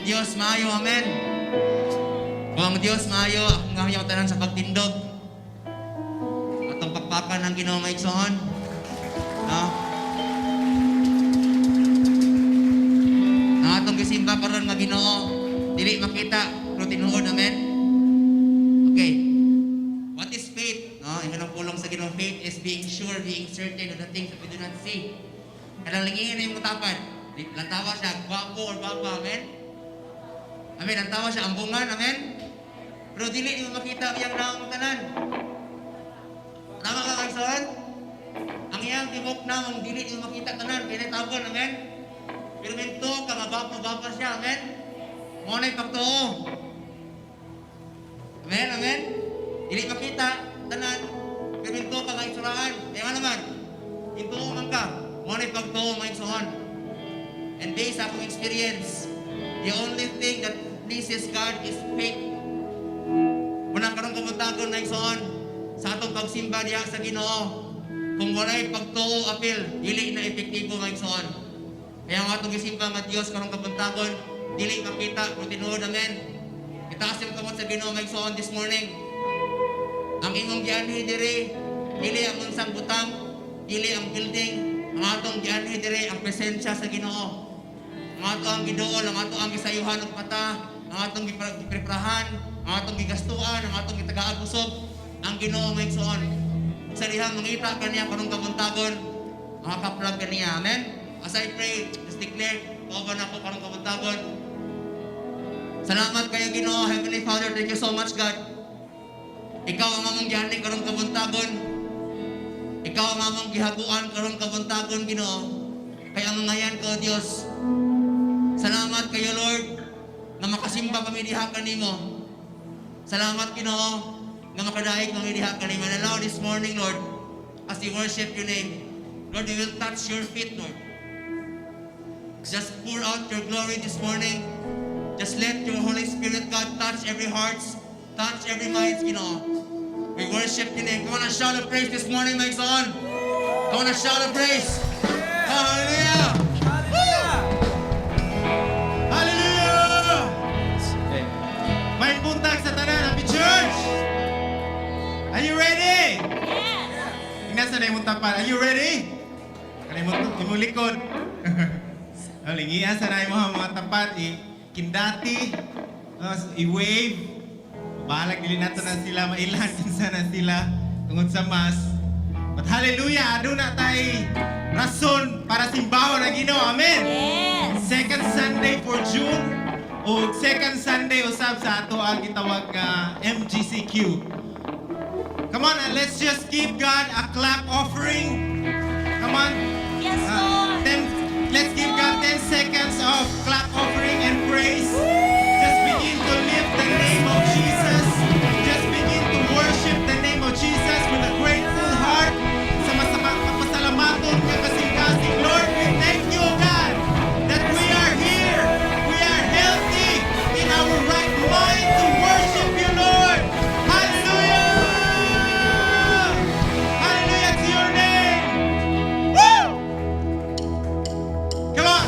Diyos maayo, amen. Kung ang Diyos maayo, akong ngayon tanan sa pagtindog. Atong pakpakan ng Ginoo maigsoon. No? Ang atong gisimba karon nga Ginoo, dili makita, pero tinuod, amen. Okay. What is faith? No, ang ganang pulong sa Ginoo, faith is being sure, being certain of the things that we do not see. Kadang lingin na yung mutapan. Lantawa siya, gwapo or baba, amen? Amen, lantawa siya, ambungan, amen? Pero dili mo makita ang iyang naong tanan. Tama ka kaysoon? Ang iyang tibok na, ang dili mo makita tanan, pinatagon, amen? Pero minto ka, mababa siya, amen? Ngunay pagtuo. Amen, amen? Dili makita tanan, pero minto ka kaysuraan. Kaya naman, hintuo man ka, ngunay pagtuo, maigsoon. And based on experience, the only thing that pleases God is faith. Muna karong kumutagon na igsoon sa atong pagsimba diha sa Ginoo. Kung walay pagtuo apil, dili na epektibo nga igsoon. Kaya ang atong gisimba nga Dios karong kabuntagon, dili makita kung tinuod, amen. Itaas yung kamot sa Ginoo nga igsoon this morning. Ang imong gianhi diri, dili ang unsang butang, dili ang building, ang atong gianhi diri ang presensya sa Ginoo. Ang ato ang giduol, ang ato ang gisayuhan ng mata, ang atong gipreparahan, ang atong gigastuan, ang atong gitagaag-usog, ang Ginoo maigsoon. Sa dihang mangita kaniya karong kabuntagon, mga kaplag kaniya, amen? As I pray, just declare, pauban ako karong kabuntagon. Salamat kayo Ginoo, Heavenly Father, thank you so much God. Ikaw ang among gihaning karong kabuntagon. Ikaw ang among gihaguan karong kabuntagon Ginoo. Kaya ang ngayan ko Dios. Salamat kayo Lord na makasimba kami diha kanimo. Salamat Ginoo na makadaig kami diha kanimo. And now this morning Lord, as we worship your name, Lord, we will touch your feet Lord. Just pour out your glory this morning. Just let your Holy Spirit God touch every heart, touch every mind Ginoo. We worship your name. Come on and shout a praise this morning my son. Come on and shout a praise. Hallelujah. May buntag sa tanan, Happy Church! Are you ready? Yes! Tingnan sa na yung tapan. Are you ready? Imong likod. Lingian sa na yung mga tapat. Kindati. I-wave. Bahalag dili nato na sila. Mailan kinsa na sila. Tungod sa mas. But hallelujah! Ado na tayo rason para simbaho na Ginoo. Amen! Yes! Second Sunday for June. O second Sunday usab sa ato ang gitawag nga MGCQ. Come on, and let's just give God a clap offering. Come on. Yes, Lord! Let's give God 10 seconds of clap offering and praise. Just begin to lift the name of Jesus. Just begin to worship the name of Jesus with a grateful heart. Sa masalamaton nga kasing-kasing. Lord, we thank you, God, that we are here. We are healthy in our right mind to worship you, Lord. Hallelujah! Hallelujah to your name. Woo! Come on.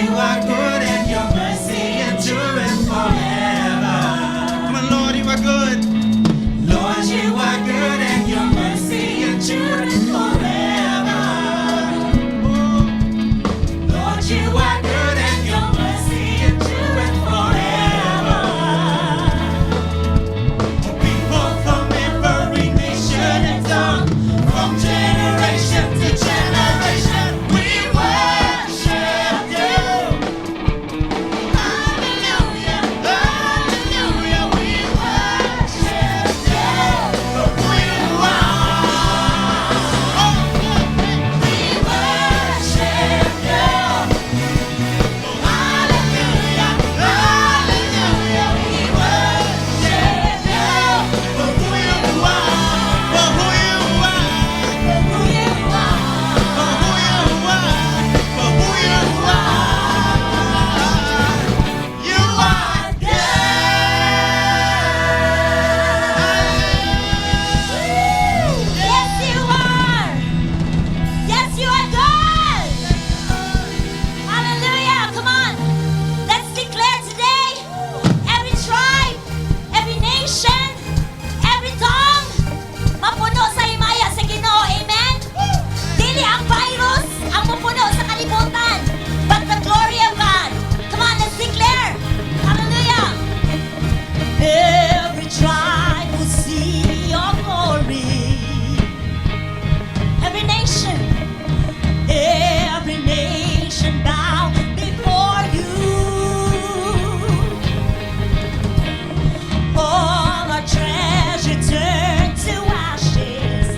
you are good and your mercy endureth forever. Come on, Lord, you are good. Lord, you are good and your mercy endureth forever. Oh, Lord, you are good and your mercy endureth forever. People from every nation and tongue, from generation to generation, we worship you. Hallelujah, hallelujah, we worship you for who you are. We worship you. Hallelujah, hallelujah, we worship you for who you are, for who you are, for who you are, for who you are, for who you are. You are Yes, you are. Yes, you are good. Hallelujah. Come on. Let's declare today every tribe, every nation, every tongue, mapuno sa himaya sa Ginoo. Amen? Dili ang virus ang mapuno sa kalibutan, but the glory of God. Come on, let's declare. Hallelujah. Every tribe will see your glory. Every nation bow before you. All our treasure turn to ashes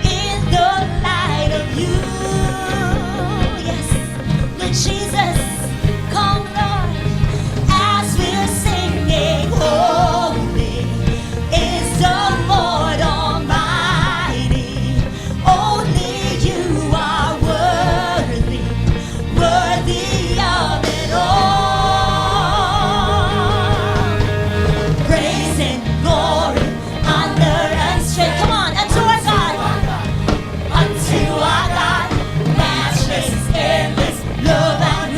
in the light of you. Yes, Lord Jesus, come Lord, as we're singing, holy is the Lord Almighty. Only you are worthy, worthy of it all. Praise and glory, honor and strength. Come on, unto our God, matchless, endless love and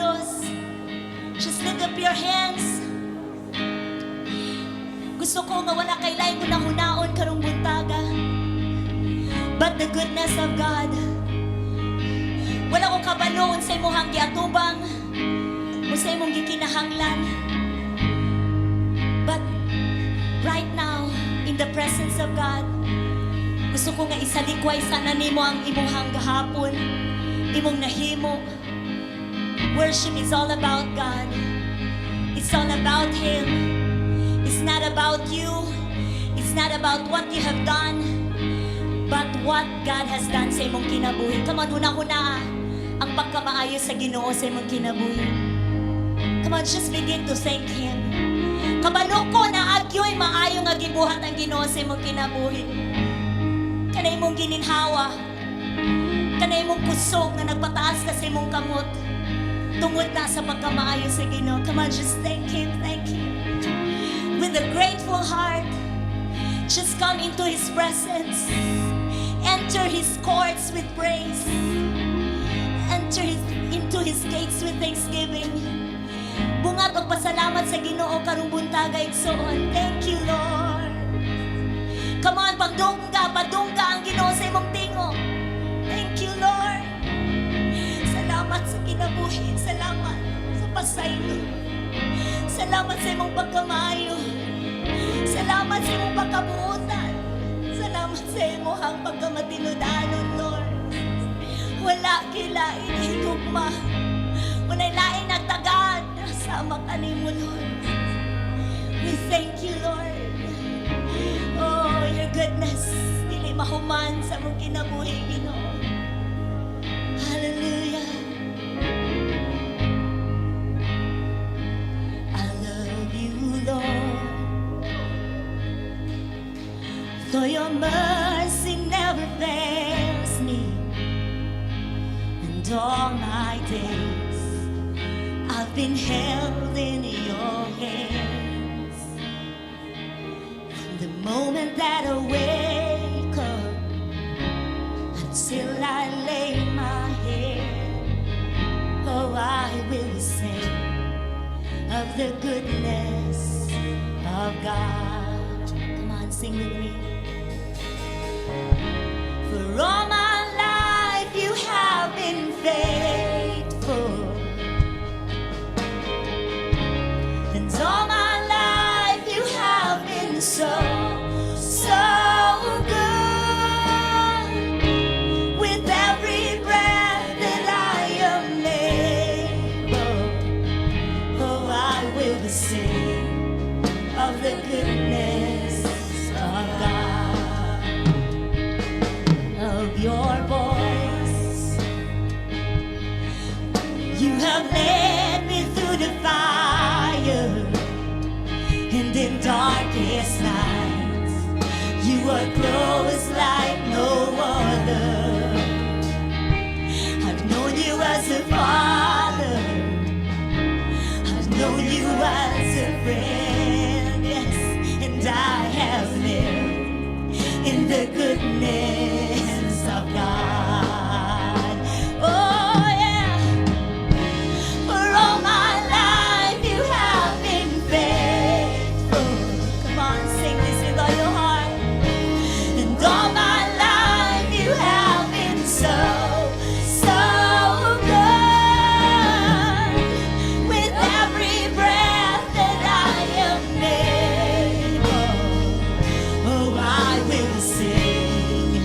Diyos. Just lift up your hands. Gusto ko nga wala kay lain ko na hunaon karong buntaga. But the goodness of God. Wala ko kabaloon sa imong giatubang o sa imong gikinahanglan. But right now, in the presence of God, gusto ko nga isalikway sana nimo ang imong gahapon, imong nahimo. Worship is all about God. It's all about Him. It's not about you. It's not about what you have done, but what God has done sa imong kinabuhi. Come on, una-una ang pagkamaayo sa Ginoo sa imong kinabuhi. Come on, just begin to thank Him. Kabalo ko na agyo'y maayo nga gibuhat ang Ginoo sa imong kinabuhi. Kanay imong gininhawa, kanay imong kusog na nagpataas ka sa imong kamot. Tungod na sa pagkamaayo sa Ginoo. Come on, just thank Him, thank Him. With a grateful heart, just come into His presence. Enter His courts with praise. Enter into His gates with thanksgiving. Bungat o pasalamat sa Ginoo karong buntaga igsoon. Thank you, Lord. Come on, padungga ang Ginoo sa imong tingo. Thank you, Lord. Salamat sa kinabuhi. Salamat sa pasaylo. Salamat sa imong pagkamayo. Salamat sa imong pagkabuutan. Salamat sa imong pagkamatinudanon, Lord. Wala kilain higugma. Wala'y lain nagtagad. Sama ka nimo, Lord. We thank you, Lord. Oh, your goodness. Dili mahuman sa mong kinabuhi, Ginoo. Hallelujah. I love you, Lord. For your mercy never fails me. And all my days I've been held in your hands. From the moment that I wake up until I lay my head, oh, I will sing of the goodness of God. Come on, sing with me. For all my life you have been faithful, and all my life you have been so, so good. With every breath that I am able, oh, I will sing of the goodness of God, of your voice. You have led me through the fire, and in darkest nights, you are close like no other. I've known you as a father, I've known you as a friend, yes, and I have lived in the goodness of God. Oh yeah, for all my life you have been faithful. Come on, sing this with all your heart. And all my life you have been so, so good. With every breath that I am able, oh, I will sing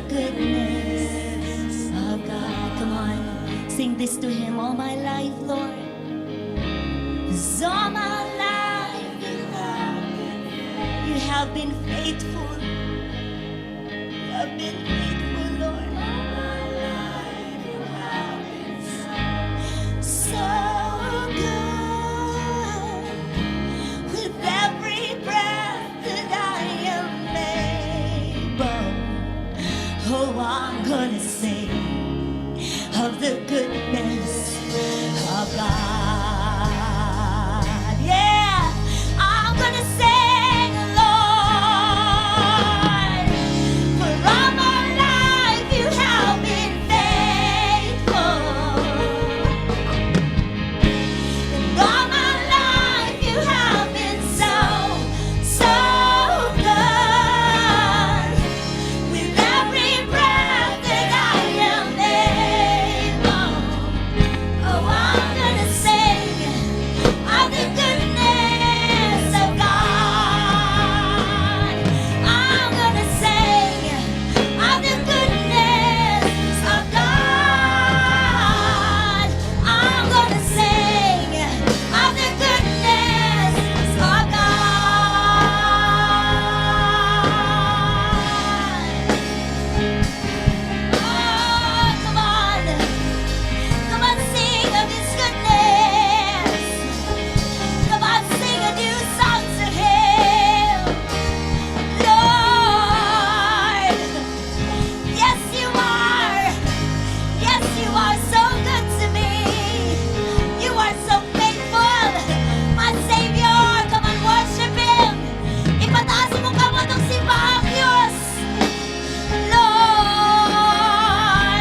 goodness of God. Come on, sing this to Him. All my life, Lord. 'Cause all my life you have been faithful. You have been faithful, Lord. All my life you have been so good. With every breath that I am able, oh, I'm gonna sing of the goodness of God. Yeah, I'm gonna sing, Lord, for all my life you have been faithful. And all my life you have been so, so good. With every breath that I am able, oh, I'm gonna sing of the goodness of God. I'm gonna sing of the goodness of God. I'm gonna sing of the goodness of God. Oh, come on. Come on, sing of His goodness. Come on, sing a new song to Him. Lord, yes you are. Yes you are so good to me. You are so faithful. My Savior, come on, worship Him. Ipataas mo kamay ng simbahang Diyos. Lord,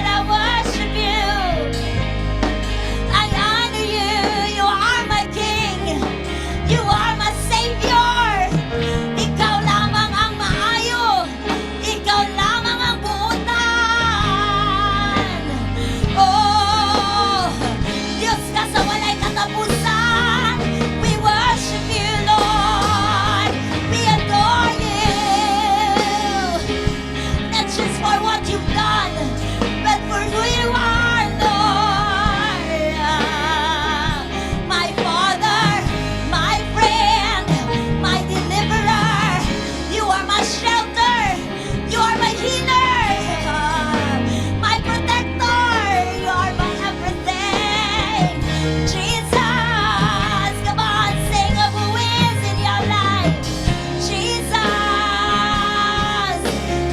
I worship you. I honor you. You are my King. You are my Savior. Ikaw lamang ang maayo. Ikaw lamang ang buutan. Oh, Diyos ka sa walay katapusan. We worship you, Lord. We adore you. Not just for what you've done, but for who you are, Lord. My Father, my friend, my deliverer. You are my shelter. You are my healer. My protector. You are my everything. Jesus, come on, sing of who is in your life. Jesus,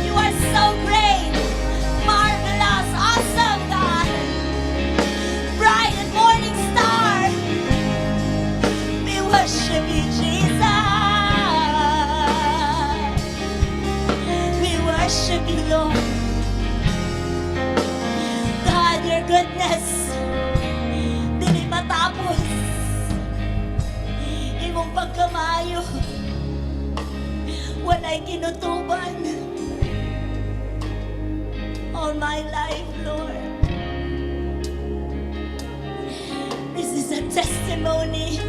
you are so great, marvelous, awesome, God. Bright and morning star. We worship you, Jesus. We worship you, Lord. God, your goodness, dili matapos. Imong pagkamayo, walay kinutuban. All my life, Lord. This is a testimony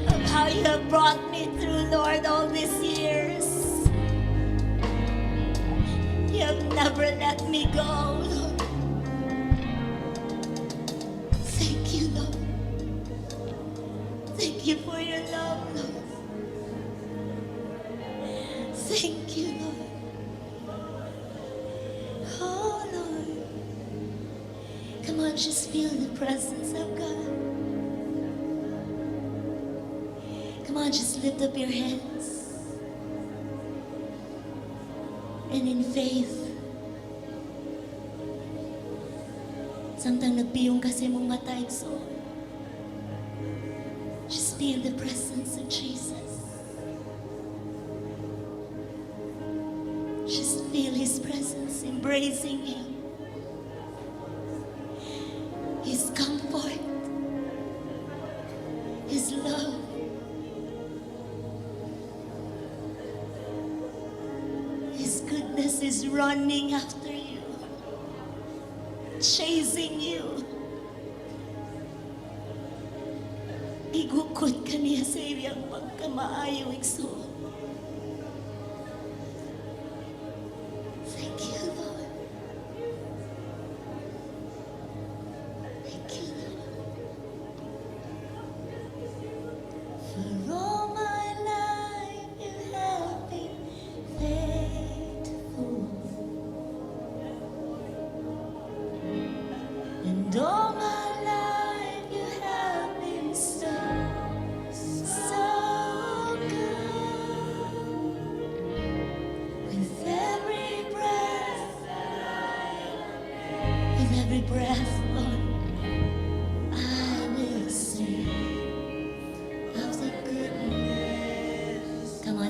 of how you have brought me through, Lord, all these years. You have never let me go, Lord. Thank you, Lord. Thank you for your love, Lord. Thank you, Lord. Oh, Lord. Come on, just feel the presence of God. Come on, just lift up your hands. And in faith, samtang nagpiyong kasi mong mata, so just feel the presence of Jesus. Just feel His presence embracing you. His comfort, His love. His goodness is running after you, chasing you. Igukod ka niya sa iyang pagkamaayo, igsoon.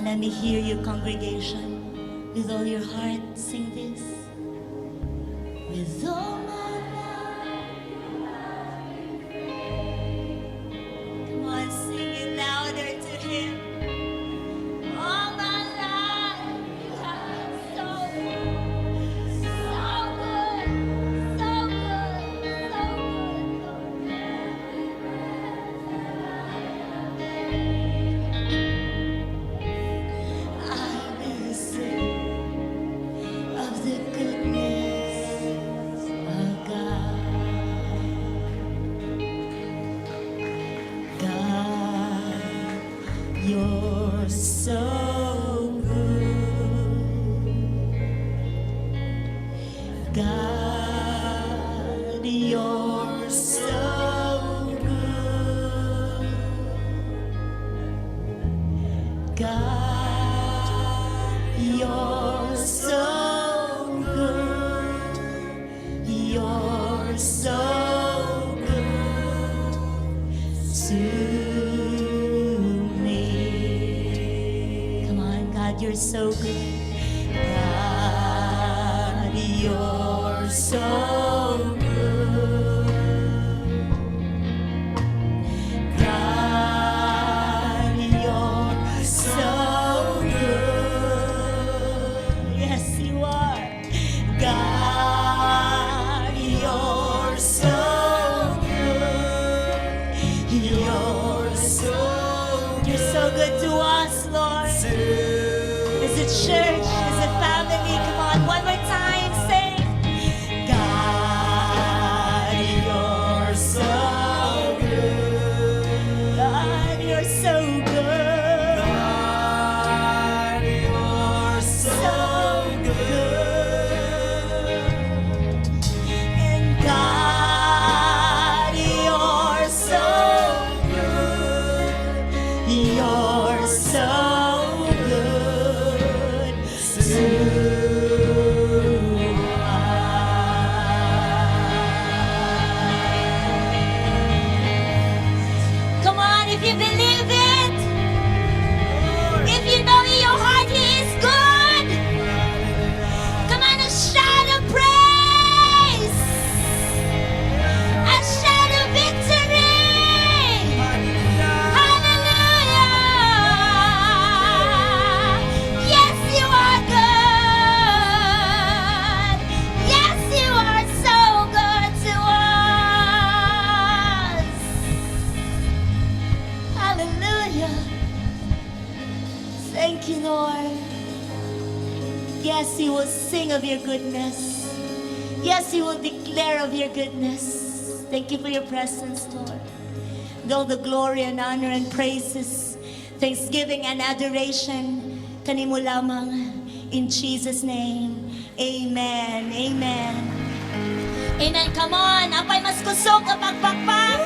on, let me hear you, congregation. With all your heart, sing this. With all my life. Come on, sing it louder to Him. All my life, you have been so good, so good, so good, so good. I will sing of the goodness of God. God, you're so good. God, you're so good. God, you're so good. You're so good to me. Come on, God, you're so good. God, you're so good. God, you're so good. Yes, you are. God, you're so good. You're so good to us, Lord. Is it church? Is it family? Come on, one more time, sing. God, you're so good. God, you're so good. God, you're so good. And God, you're so good. You're so good to us. Come on, if you believe it, if you know in your heart He is good, come on and shout a praise, a shout of victory. Hallelujah. Yes, you are good. Yes, you are so good to us. Hallelujah. Thank you, Lord. Yes, He will sing of your goodness. Yes, He will declare of your goodness. Thank you for your presence, Lord. And all the glory and honor and praises, thanksgiving and adoration, kanimo lamang. In Jesus' name, amen, amen. Amen, come on. Apay mas kusog ka pagpakpak.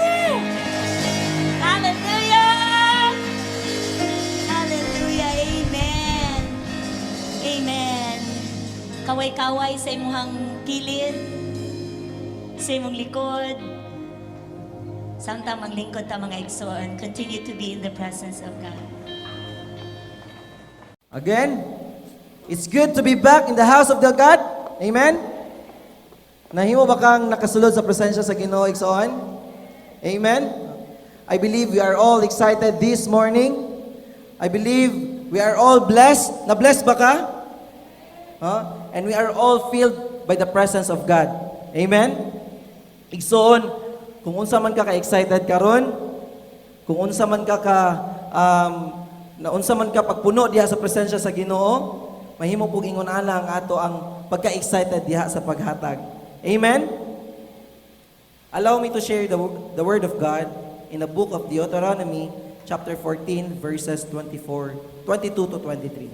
Hallelujah. Hallelujah, amen. Amen. Kaway-kaway sa imuhang kilid, sa imong likod. Samtang maglingkod ta mga igsoon, continue to be in the presence of God. Again, it's good to be back in the house of the God. Amen? Nahimo ba kang nakasulod sa presensya sa Ginoo igsoon? Amen? I believe we are all excited this morning. I believe we are all blessed. Na-blessed ba ka? Huh? And we are all filled by the presence of God. Amen? Igsoon, kung unsa man ka ka-excited karon, kung unsa man ka naunsa man ka pagpuno diha sa presensya sa Ginoo, mahimo pug ingon ana ang ato ang pagka-excited diha sa paghatag. Amen? Allow me to share the word of God in the book of Deuteronomy, chapter 14, verses 22 to 23.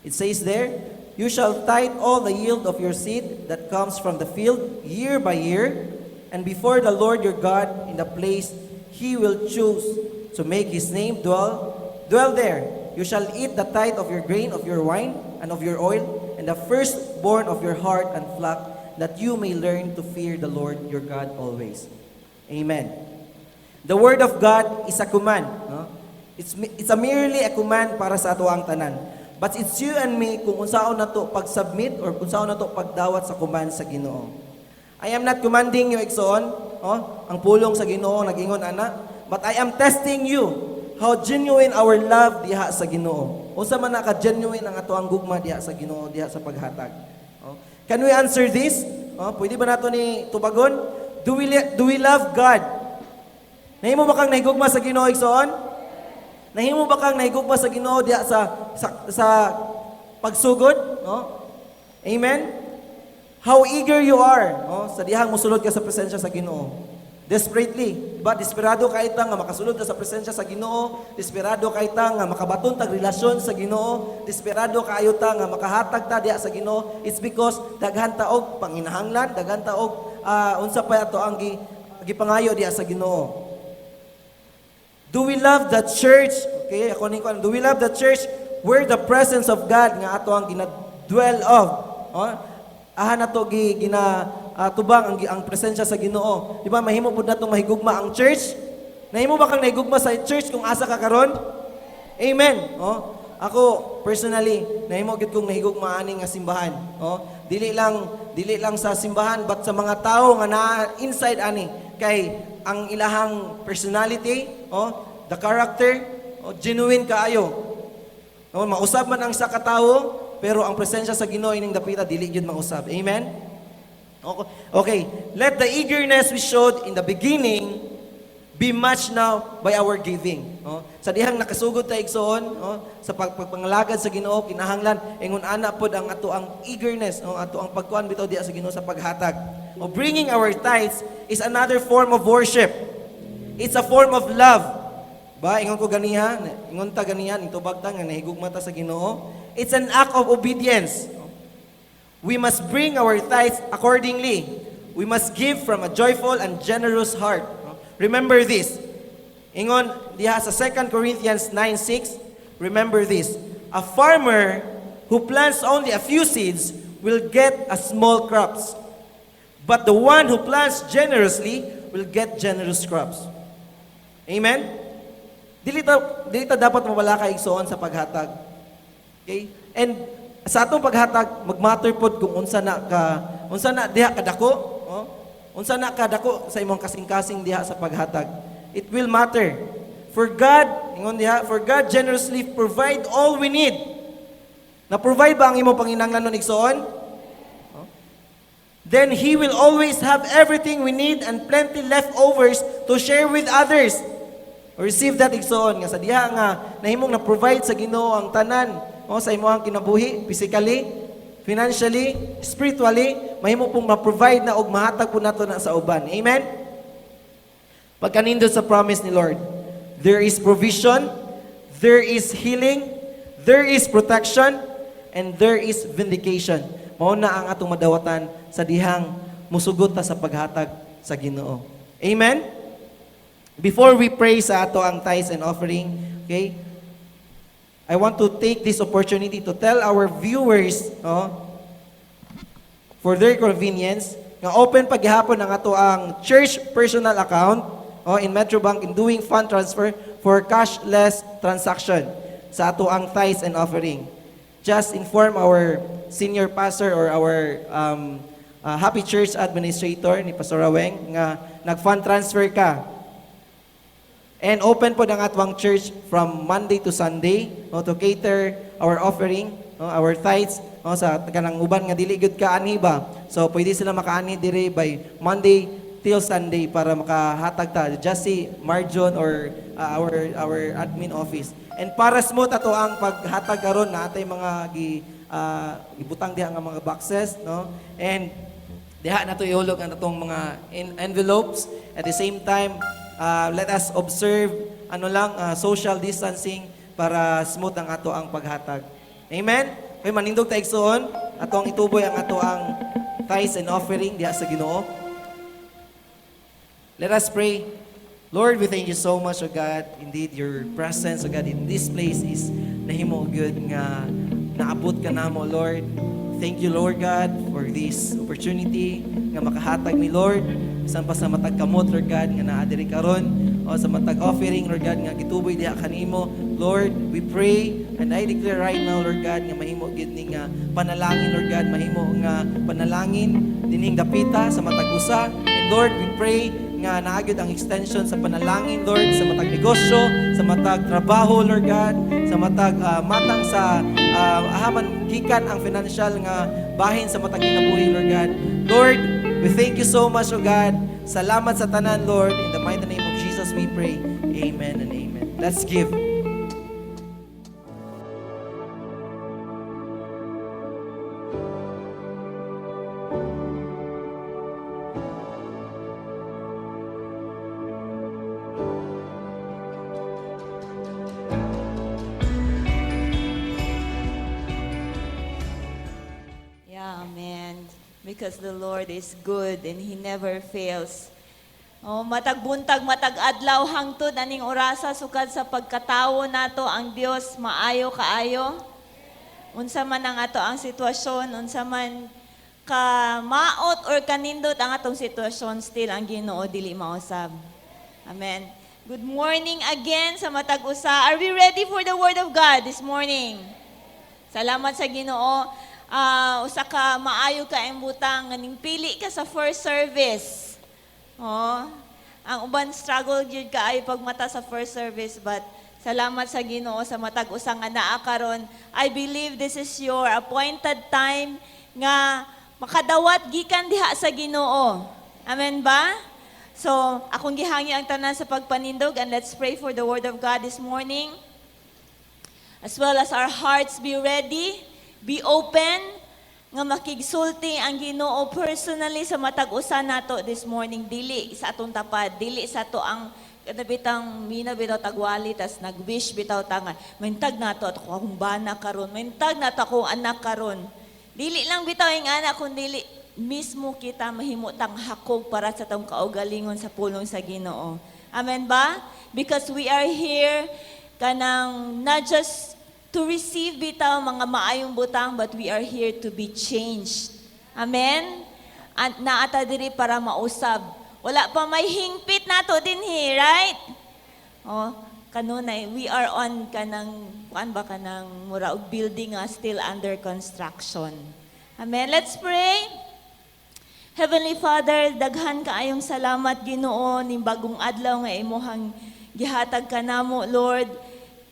It says there, "You shall tithe all the yield of your seed that comes from the field year by year, and before the Lord your God in the place He will choose to make His name dwell there. You shall eat the tithe of your grain, of your wine, and of your oil, and the firstborn of your heart and flock, that you may learn to fear the Lord your God always." Amen. The word of God is a command. No? It's a merely a command para sa ato ang tanan. But it's you and me kung unsaon na to pag-submit or kung unsaon na to pagdawat sa command sa Ginoo. I am not commanding you, igsoon, ang pulong sa Ginoo nagingon ana, but I am testing you how genuine our love diha sa Ginoo. Unsa man na ka genuine ang ato ang gugma diha sa Ginoo diha sa paghatag. Can we answer this? Pwede ba nato ni tubagon? Do we love God? Nahimo ba kang nahigugma sa Ginoo, igsoon? Nahimo ba kang nahigugma sa Ginoo diha sa pagsugod? Amen? How eager you are, sa dihang musulod ka sa presensya sa Ginoo. Desperately, diba? Desperado ka ita nga makasulod ka sa presensya sa Ginoo. Desperado ka ita nga makabaton tag relasyon sa Ginoo. Desperado kaayo ta nga makahatag ta diha sa Ginoo. It's because daghan ta og panginahanglan, daghan ta og unsa pa ato ang gipangayo diha sa Ginoo. Do we love the church? Okay, ako ning do we love the church where the presence of God nga ato ang ginadwell of? Aha na to tubang ang presensya sa Ginoo. Di ba mahimo pud natong mahigugma ang church? Nahimo ba kang nahigugma sa church kung asa ka karon? Amen. Ako personally, nahimo gid kong nahigugma ani nga simbahan. Dili lang sa simbahan but sa mga tao nga na inside ani kay ang ilahang personality, the character, genuine kaayo. Mausab man ang sa katawo, pero ang presensya sa Ginoo ining dapita dili gyud mausab. Amen. Okay, let the eagerness we showed in the beginning be matched now by our giving. Sa dihang nakasugod ta igsoon, sa pagpangalagad sa Ginoo kinahanglan ingon ana pod ang ato ang eagerness, ato ang pagkuan bitaw diha sa Ginoo sa paghatag. Bringing our tithes is another form of worship. It's a form of love. Ba ingon ko ganiha, ingon ta ganiha nitubag ta nga nahigugma ta sa Ginoo. It's an act of obedience. We must bring our tithes accordingly. We must give from a joyful and generous heart. Remember this. Ingon diha sa 2 Corinthians 9:6, remember this. A farmer who plants only a few seeds will get a small crops. But the one who plants generously will get generous crops. Amen? Dili ta dapat mawala ka igsoon sa paghatag. Okay? And sa atong paghatag magmatter pod kung unsa na diha kadako, unsa na kadako sa imong kasing-kasing diha sa paghatag. It will matter. For God, ingon diha, for God generously provide all we need. Na provide ba ang imong panginahanglanon igsoon? Then He will always have everything we need and plenty leftovers to share with others. Receive that igsoon nga sa diha nga nahimong na provide sa Ginoo ang tanan sa imong kinabuhi, physically, financially, spiritually, mahimo pong ma-provide na og mahatag po nato na sa uban. Amen? Pagkanindot sa promise ni Lord, there is provision, there is healing, there is protection, and there is vindication. Mao na ang atong madawatan sa dihang musugot ta sa paghatag sa Ginoo. Amen? Before we pray sa ato ang tithes and offering, okay, I want to take this opportunity to tell our viewers, for their convenience, nga open paghihapon ang ato ang church personal account in Metrobank in doing fund transfer for cashless transaction sa ato ang tithes and offering. Just inform our senior pastor or our Happy Church administrator ni Pastor Aweng nga nag-fund transfer ka. And open po ng atwang church from Monday to Sunday to cater our offering, our tithes sa kanang uban nga dili gud ka ani ba. So pwede sila makaani dire by Monday till Sunday para makahatag ta just si Marjon or our admin office. And para smooth ato ang paghatag karon na atay mga gibutang diha nga mga boxes, And diha nato ihulog ang atong mga envelopes. At the same time, let us observe social distancing para smooth ang ato ang paghatag. Amen? Kay manindog ta igsoon, ato ang ituboy ang ato ang tithes and offering diha sa Ginoo. Let us pray. Lord, we thank you so much, O God. Indeed, your presence, O God, in this place is nahimo good nga naabot ka namo, Lord. Thank you, Lord God, for this opportunity nga makahatag ni Lord. Bisan pa sa matag kamot, Lord God, nga naadiri karon. o sa matag offering, Lord God, nga gituboy diha kanimo. Lord, we pray and I declare right now, Lord God, nga mahimo gid ni nga panalangin, Lord God, mahimo nga panalangin dining dapita sa matag usa. And Lord, we pray nga naagid ang extension sa panalangin, Lord, sa matag negosyo, sa matag trabaho, Lord God, sa matag matang sa ahaman gikan ang financial nga bahin sa matag kinabuhi, Lord God. Lord, we thank you so much, O God. Salamat sa tanan, Lord. In the mighty name of Jesus we pray. Amen and amen. Let's give. Yeah, amen. Because the Lord is good and He never fails. Oh, matag buntag, matag adlaw hangtod aning orasa sukad sa pagkatawo nato ang Dios maayo kaayo. Unsa man ang ato ang sitwasyon, unsa man ka maot or kanindot ang atong sitwasyon, still ang Ginoo dili mausab. Amen. Good morning again sa matag usa. Are we ready for the word of God this morning? Salamat sa Ginoo. Usa ka maayo ka imbutang nganing pili ka sa first service. Oh, ang uban struggle gyud kaayo pagmata sa first service, but salamat sa Ginoo sa matag usa nga naa karon. I believe this is your appointed time nga makadawat gikan diha sa Ginoo. Amen ba? So, akong gihangi ang tanan sa pagpanindog, and let's pray for the word of God this morning. As well as our hearts be ready, be open, nga makigsulti ang Ginoo personally sa matag usa nato this morning, dili sa atong tapad, dili sa to ang kanabitang mina bitaw tagwali tas nag-wish bitaw tangan maintag nato akong bana karon, maintag nato akong anak karon. Dili lang bitaw ang anak kun dili mismo kita mahimutang hakog para sa tong kaugalingon sa pulong sa Ginoo. Amen ba? Because we are here kanang not just to receive bitaw mga maayong butang, but we are here to be changed. Amen? At naata diri para mausab. Wala pa may hingpit nato din here, right? Oh, kanunay, we are on kanang mura og building still under construction. Amen? Let's pray. Heavenly Father, daghan kaayong salamat Ginoo ning bagong adlaw nga imong gihatag kanamo, Lord.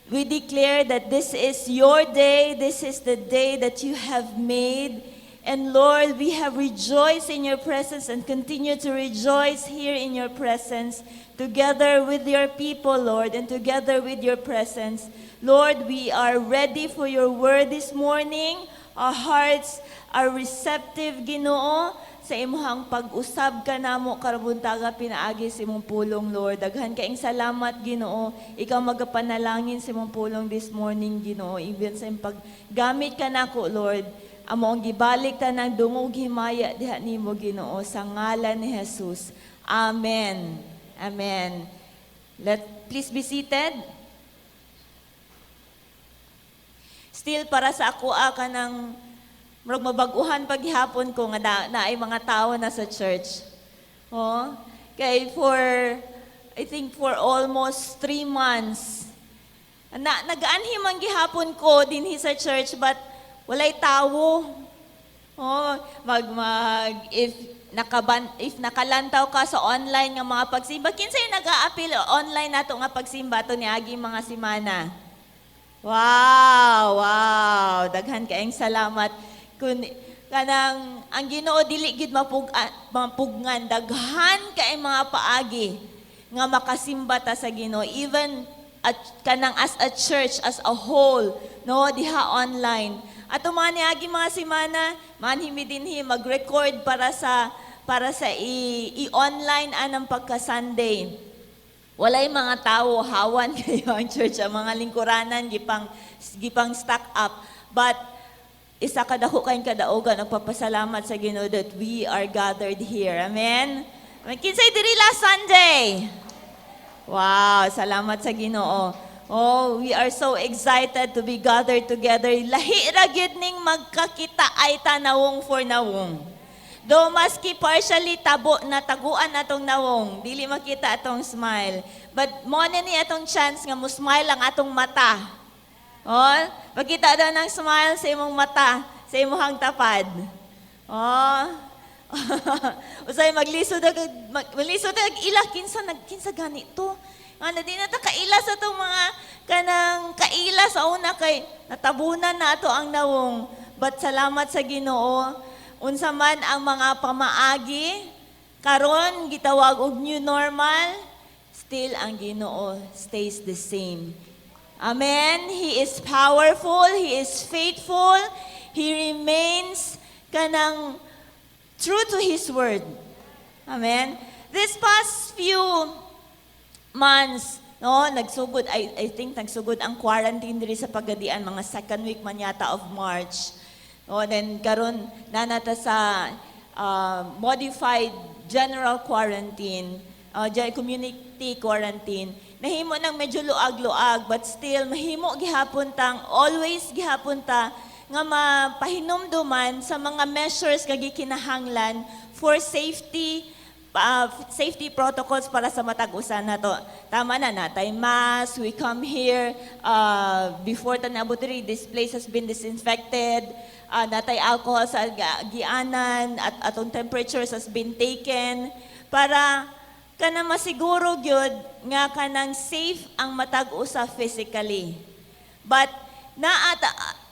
We declare that this is your day, this is the day that you have made. And Lord, we have rejoiced in your presence and continue to rejoice here in your presence, together with your people, Lord, and together with your presence. Lord, we are ready for your word this morning. Our hearts are receptive, Ginoo, sa imuhang pag-usab ka namo karabuntaga pinaagi sa imong pulong, Lord. Daghan kaing salamat, Ginoo. Ikaw magapanalangin sa imong pulong this morning, Ginoo. Even sa imong paggamit ka nako, Lord. Amo ang gibalik ta ng dungog himaya diha nimo, Ginoo, sa ngalan ni Jesus. Amen. Amen. Please be seated. Still para sa ako ka ng murag mabaguhan paghihapon ko nga na ay mga tao na sa church. Oh, kay I think for almost 3 months nagaanhim ang gihapon ko dinhi sa church, but walay tawo. Oh, if nakalantaw ka sa online nga mga pagsimba, kinsay nag-a-appeal online nato nga pagsimba to niagi mga simana. Wow, daghan kaayong salamat. Kun kanang ang Ginoo dili gid mapugngan, daghan kay mga paagi nga makasimba ta sa Ginoo, even kanang as a church as a whole, no, diha online. Ato man niagi mga simana manhimi dinhi mag-record para sa i-online anang pagka-Sunday. Walay mga tao hawan kayo ang church, ang mga lingkuranan gipang stock up, but isa kadako kayong kadaugan, nagpapasalamat sa Ginoo that we are gathered here. Amen? Kinsay diri last Sunday? Wow, salamat sa Ginoo. Oh, we are so excited to be gathered together. Lahi ra gyud ning magkakita ay tanawong for nawong. Though maski partially tabo na taguan atong nawong, dili makita atong smile. But mo na ni atong chance nga mo smile ang atong mata. Oh, pagkita daw ng smile sa imong mata, sa imong tapad. Oh. Usay maglisod ag ila kinsa ganito. Ano di na ta kaila sa tong mga kanang kaila sa una kay natabunan na ato ang nawong. But salamat sa Ginoo. Unsa man ang mga pamaagi karon gitawag og new normal, still ang Ginoo stays the same. Amen. He is powerful, he is faithful, he remains kanang true to his word. Amen. This past few months, no, nagsugod, I think nagsugod ang quarantine diri sa Pagadian, mga second week man yata of March. No, then karon nanata sa modified general quarantine, community quarantine. Nahimo nang medyo luag-luag, but still mahimo gihapon tang, always gihapon ta nga mapahinumduman sa mga measures nga gikinahanglan for safety protocols para sa matag-usa nato. Tama na natay mask, we come here before tanabot diri, this place has been disinfected, natay alcohol sa gianan at atong temperatures has been taken para kana masiguro gyud nga kanang safe ang matag-usa physically. But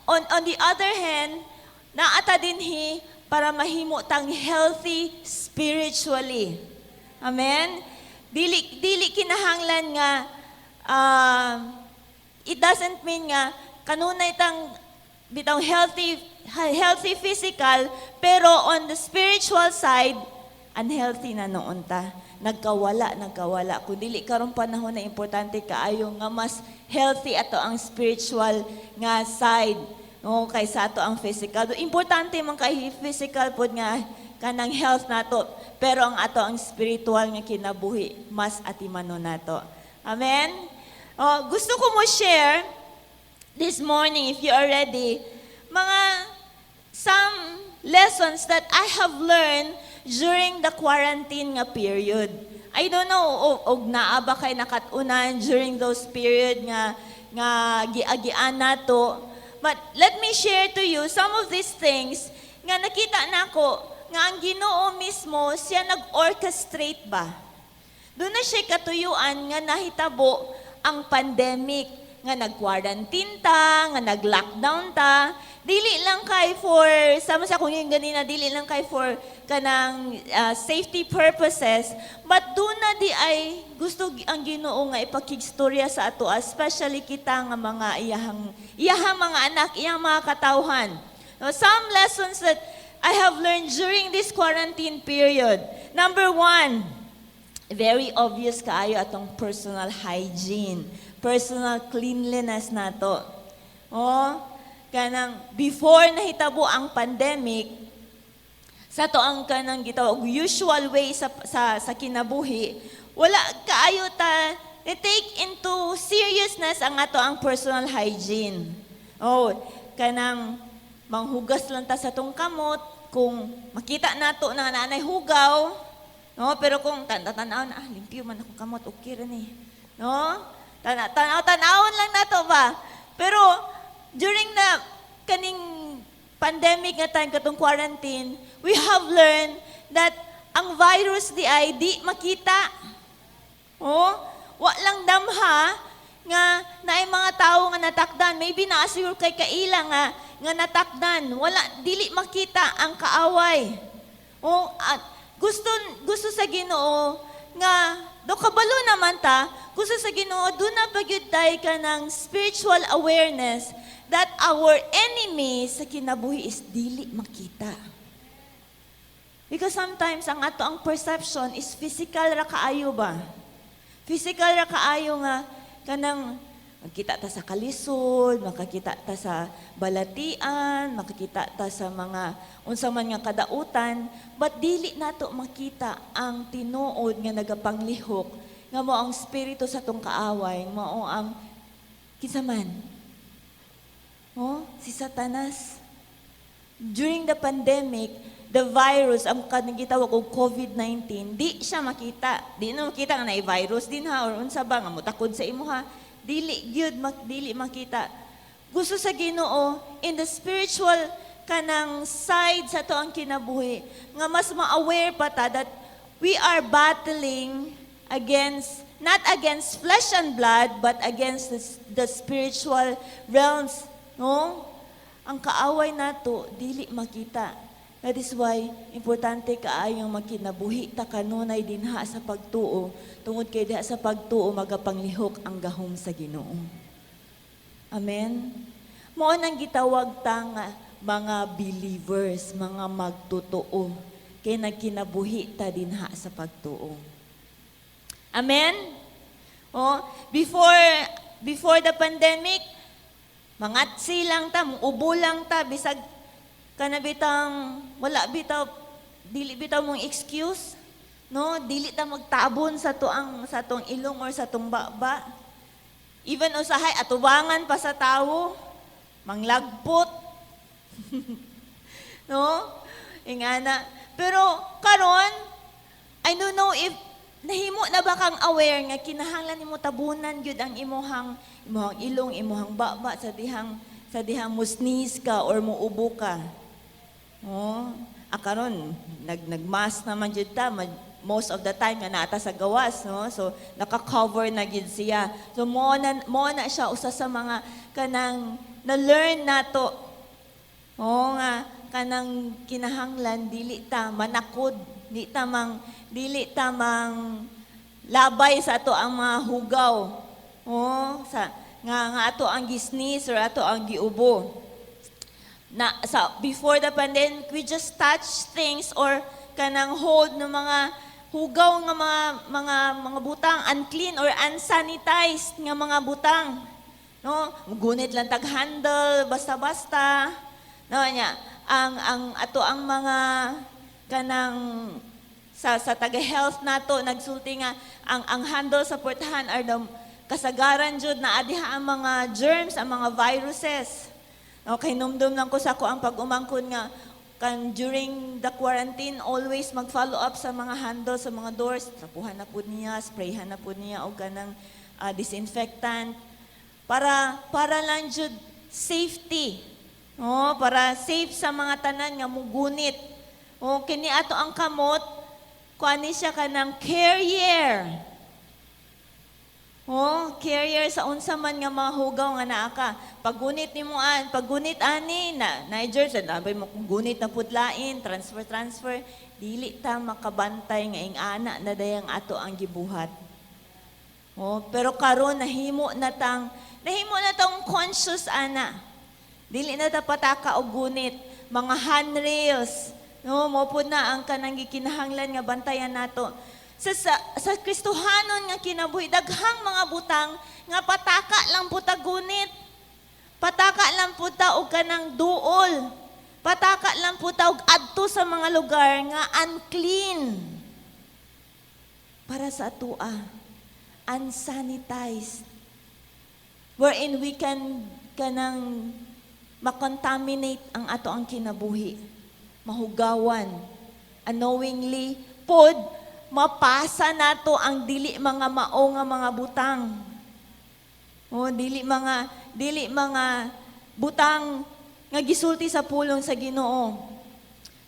on the other hand, naata dinhi para mahimo tang healthy spiritually. Amen? Dili kinahanglan nga it doesn't mean nga kanunay tang bitaw healthy physical, pero on the spiritual side unhealthy na noon ta. Nagkawala. Kung dili karon panahon na importante kaayo nga mas healthy ato ang spiritual nga side. No, kaysa ato ang physical. Importante man kay physical pod nga kanang health nato, pero ang ato ang spiritual nga kinabuhi mas atimanon nato. Amen. Gusto ko mo share this morning, if you are ready, some lessons that I have learned during the quarantine nga period. I don't know og naa ba kay nakatunan during those period nga giagian nato. But let me share to you some of these things nga nakita nako nga ang Ginoo mismo siya nag-orchestrate ba. Doon na siya katuyuan nga nahitabo ang pandemic nga nag-quarantine ta, nga nag-lockdown ta. Dili lang kay for sama sa kung yung ganina, dili lang kay for kanang safety purposes, but doon na di ay gusto ang Ginoo nga ipakigstorya sa ato, especially kita nga mga iyahang mga anak, iyang mga katawhan. Now, some lessons that I have learned during this quarantine period. Number 1, very obvious kaayo atong personal hygiene, personal cleanliness nato. Kanang before nahitabo ang pandemic, sa to ang kanang gitawag usual way sa kinabuhi, wala kaayo ta take into seriousness ang ato ang personal hygiene. Kanang manghugas lang ta sa tong kamot kung makita nato na nanay hugaw, no, pero kung tanaw na limpyo man akong kamot, okay ra ni, no, tanawon lang nato ba. Pero during the kaning pandemic nga time katong quarantine, we have learned that ang virus di ay di makita. Wa lang damha nga naay mga tawo nga natakdan, maybe na-assure kay kaila nga natakdan, wala dili makita ang kaaway. At gusto sa Ginoo nga do kabalo naman ta, gusto sa Ginoo do na pagyud tay ka ng spiritual awareness that our enemy sa kinabuhi is dili makita. Because sometimes ang ato ang perception is physical ra kaayo ba? Physical ra kaayo nga kanang makita ta sa kalisod, makakita ta sa balatian, makakita ta sa mga unsa man nga kadautan, but dili nato makita ang tinuod nga nagapanglihok nga mao ang espiritu sa tong kaaway, mao ang kinsa man. Si Satanas. during the pandemic, the virus, ang kanang gitawag og COVID-19, di siya makita. Di na makita nga na virus din ha, or unsa ba nga mutakod sa imo ha. Dili makita. Gusto sa Ginoo in the spiritual kanang side sa to ang kinabuhi nga mas ma-aware pa ta that we are battling against not against flesh and blood but against the spiritual realms, no? Ang kaaway nato dili makita. That is why importante kaayong makinabuhi ta kanunay dinha sa pagtuo tungod kay diha sa pagtuo magapanglihok ang gahom sa Ginoo. Amen. Mao nang gitawag ta nga mga believers, mga magtotoo kay nagkinabuhi ta dinha sa pagtuo. Amen. Oh, before the pandemic, mangatsi lang ta, ubo lang ta bisag kanabitang wala bitaw dili bitaw mong excuse, no? Dili ta magtabon sa tuang ilong or sa tuang baba. Even usahay atubangan pa sa tawo, manglagpot. No? Ingana. Pero karon, I don't know if nahimo na ba kang aware nga kinahanglan nimo tabunan gyud ang imuhang ilong, imuhang baba sa dihang musnis ka or muubo ka. Oh, karon nagmask naman gyud ta most of the time nga naata sa gawas, no? So naka-cover na gyud siya. So mo na siya usa sa mga kanang na-learn nato. Oo nga, kanang kinahanglan, dili ta manakod, dili ta mang labay sa ato ang mga hugaw. Oo, nga ato ang gisnis or ato ang giubo. Before the pandemic, we just touch things or kanang hold ng mga hugaw nga mga butang, unclean or unsanitized nga mga butang. No, gunit lang tag handle basta-basta. No nya, ang ato ang mga kanang sa taga-health nato nagsulti nga ang handle sa portahan are the kasagaran jud na adiha ang mga germs, ang mga viruses. Okay, numdum lang ko sa ko ang pag-umangkon nga during the quarantine always mag-follow up sa mga handle sa mga doors, tapuhan na pud niya, sprayhan na pud niya og kanang disinfectant para lang jud safety. Oh, para safe sa mga tanan nga mugunit. Oh, kini ato ang kamot, kuani siya kanang carrier. Oh, carrier sa unsa man nga mga hugaw nga naa ka. Paggunit ani na germs nabay mo gunit na pudlain, transfer, dili ta makabantay nga ingana na dayang ato ang gibuhat. Oh, pero karon nahimo na tong conscious ana. Dili na ta pataka og gunit, mga handrails, no, mo pud na ang kanang gikinahanglan nga bantayan nato. Sa Kristohanon nga kinabuhi daghang mga butang nga pataka lang pud ta gunit. Pataka lang pud ta og kanang duol. Pataka lang pud ta og adto sa mga lugar nga unclean. Para sa atua, unsanitized. Wherein we can kanang makontaminate ang ato ang kinabuhi, mahugawan, unknowingly, pod, mapasa nato ang dili mga mao nga mga butang. O, dili mga butang nga gisulti sa pulong sa Ginoo.